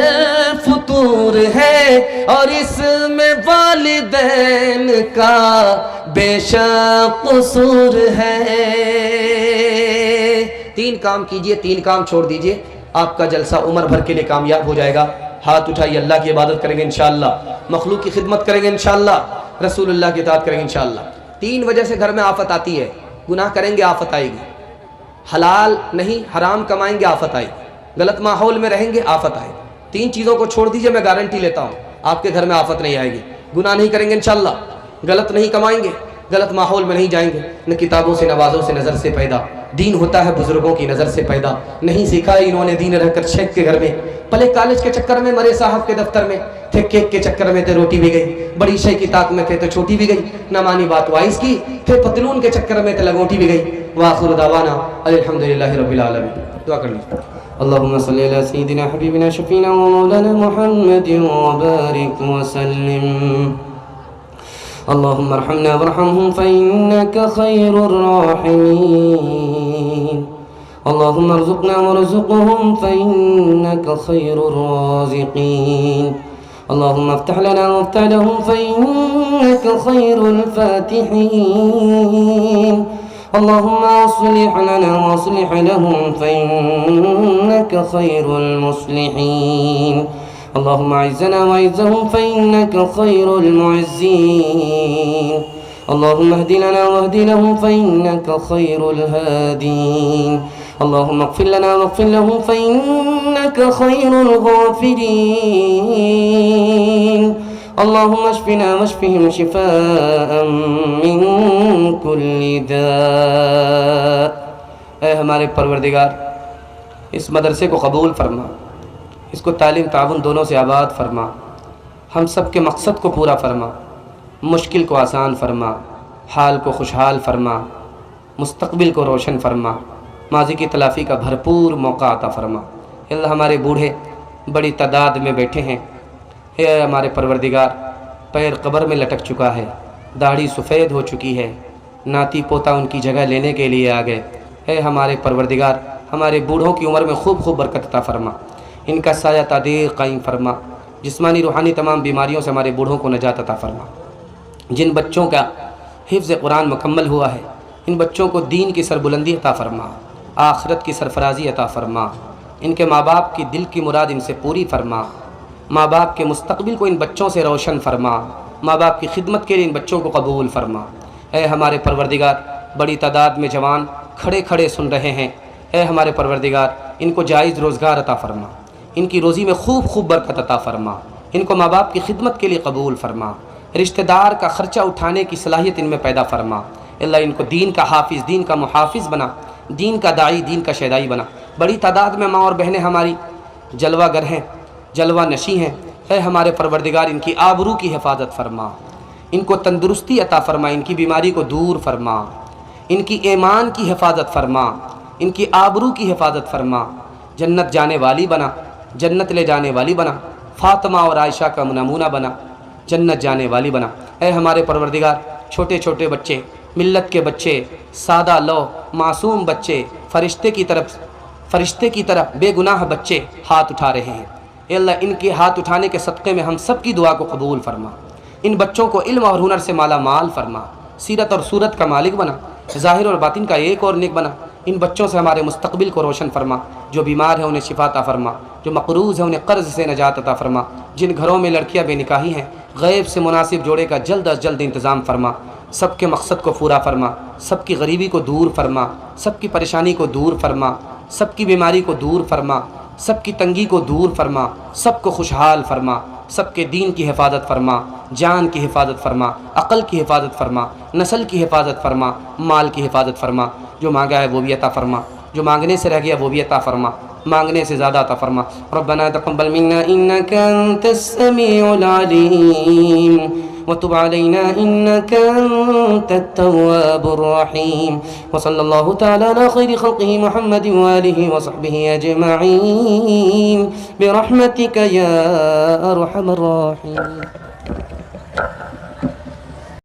فطور ہے، اور اس میں والدین کا بے شک قصور ہے۔ تین کام کیجئے، تین کام چھوڑ دیجئے، آپ کا جلسہ عمر بھر کے لیے کامیاب ہو جائے گا۔ ہاتھ اٹھائیے، اللہ کی عبادت کریں گے انشاءاللہ، مخلوق کی خدمت کریں گے انشاءاللہ، رسول اللہ کی اطاعت کریں گے انشاءاللہ۔ تین وجہ سے گھر میں آفت آتی ہے، گناہ کریں گے آفت آئے گی، حلال نہیں حرام کمائیں گے آفت آئے گی، غلط ماحول میں رہیں گے آفت آئے گی۔ تین چیزوں کو چھوڑ دیجئے، میں گارنٹی لیتا ہوں آپ کے گھر میں آفت نہیں آئے گی۔ گناہ نہیں کریں گے انشاءاللہ، غلط نہیں کمائیں گے، غلط ماحول میں نہیں جائیں گے، نہ کتابوں سے نوازوں سے نظر سے پیدا، دین ہوتا ہے بزرگوں کی نظر سے پیدا، نہیں سیکھا انہوں نے دین رہ کر شیخ کے گھر میں، پلے کالج کے چکر میں، مرے صاحب کے دفتر میں تھے، کیک کے چکر میں تھے روٹی بھی گئی، بڑی شے کی طاق میں تھے تو چھوٹی بھی گئی، نہ مانی بات وائس کی، پھر پتلون کے چکر میں تھے لگوٹی بھی گئی۔ وآخر دعوانا الحمدللہ رب العالمین۔ دعا کر لیں۔ اللهم صل على سيدنا حبيبنا شفينا ومولانا محمد وبارك وسلم. اللهم ارحمنا وارحمهم فإنك خير الراحمين. اللهم ارزقنا وارزقهم فإنك خير الرازقين. اللهم افتح لنا وافتح لهم فإنك خير الفاتحين. اللهم اصلح لنا واصلح لهم فإنك خير المصلحين. اللهم اعزنا واعزهم فإنك خير المعزين. اللهم اهد لنا واهد لهم فإنك خير الهادين. اللهم اغفر لنا واغفر لهم فإنك خير الغافرين. اللهم اشفنا واشفهم شفاء من كل داء. اے ہمارے پروردگار، اس مدرسے کو قبول فرما، اس کو تعلیم تعاون دونوں سے آباد فرما، ہم سب کے مقصد کو پورا فرما، مشکل کو آسان فرما، حال کو خوشحال فرما، مستقبل کو روشن فرما، ماضی کی تلافی کا بھرپور موقع عطا فرما۔ اللہ ہمارے بوڑھے بڑی تعداد میں بیٹھے ہیں، اے ہمارے پروردگار، پیر قبر میں لٹک چکا ہے، داڑھی سفید ہو چکی ہے، ناتی پوتا ان کی جگہ لینے کے لیے آ گئے۔ اے ہمارے پروردگار، ہمارے بوڑھوں کی عمر میں خوب خوب برکت عطا فرما، ان کا سایہ تادیر قائم فرما، جسمانی روحانی تمام بیماریوں سے ہمارے بوڑھوں کو نجات عطا فرما۔ جن بچوں کا حفظ قرآن مکمل ہوا ہے، ان بچوں کو دین کی سربلندی عطا فرما، آخرت کی سرفرازی عطا فرما، ان کے ماں باپ کی دل کی مراد ان سے پوری فرما، ماں باپ کے مستقبل کو ان بچوں سے روشن فرما، ماں باپ کی خدمت کے لیے ان بچوں کو قبول فرما۔ اے ہمارے پروردگار، بڑی تعداد میں جوان کھڑے کھڑے سن رہے ہیں، اے ہمارے پروردگار ان کو جائز روزگار عطا فرما، ان کی روزی میں خوب خوب برکت عطا فرما، ان کو ماں باپ کی خدمت کے لیے قبول فرما، رشتہ دار کا خرچہ اٹھانے کی صلاحیت ان میں پیدا فرما۔ اللہ ان کو دین کا حافظ، دین کا محافظ بنا، دین کا داعی، دین کا شیدائی بنا۔ بڑی تعداد میں ماں اور بہنیں ہماری جلوہ گر ہیں، جلوہ نشیں ہیں، اے ہمارے پروردگار ان کی آبرو کی حفاظت فرما، ان کو تندرستی عطا فرما، ان کی بیماری کو دور فرما، ان کی ایمان کی حفاظت فرما، ان کی آبرو کی حفاظت فرما، جنت جانے والی بنا، جنت لے جانے والی بنا، فاطمہ اور عائشہ کا نمونہ بنا، جنت جانے والی بنا۔ اے ہمارے پروردگار چھوٹے چھوٹے بچے، ملت کے بچے، سادہ لو معصوم بچے، فرشتے کی طرح بے گناہ بچے ہاتھ اٹھا رہے ہیں، اے اللہ ان کے ہاتھ اٹھانے کے صدقے میں ہم سب کی دعا کو قبول فرما، ان بچوں کو علم اور ہنر سے مالا مال فرما، سیرت اور صورت کا مالک بنا، ظاہر اور باطن کا ایک اور نیک بنا۔ ان بچوں سے ہمارے مستقبل کو روشن فرما، جو بیمار ہیں انہیں شفا عطا فرما، جو مقروض ہیں انہیں قرض سے نجات عطا فرما، جن گھروں میں لڑکیاں بے نکاحی ہیں غیب سے مناسب جوڑے کا جلد از جلد انتظام فرما، سب کے مقصد کو پورا فرما، سب کی غریبی کو دور فرما، سب کی پریشانی کو دور فرما، سب کی بیماری کو دور فرما، سب کی تنگی کو دور فرما، سب کو خوشحال فرما، سب کے دین کی حفاظت فرما، جان کی حفاظت فرما، عقل کی حفاظت فرما، نسل کی حفاظت فرما، مال کی حفاظت فرما، جو مانگا ہے وہ بھی عطا فرما، جو مانگنے سے رہ گیا وہ بھی عطا فرما، مانگنے سے زیادہ عطا فرما۔ ربنا تقبل منا انك انت السميع العليم وتب علينا انك انت التواب الرحيم وصلى الله تعالى على خير خلقه محمد واله وصحبه اجمعين برحمتك يا ارحم الراحمين۔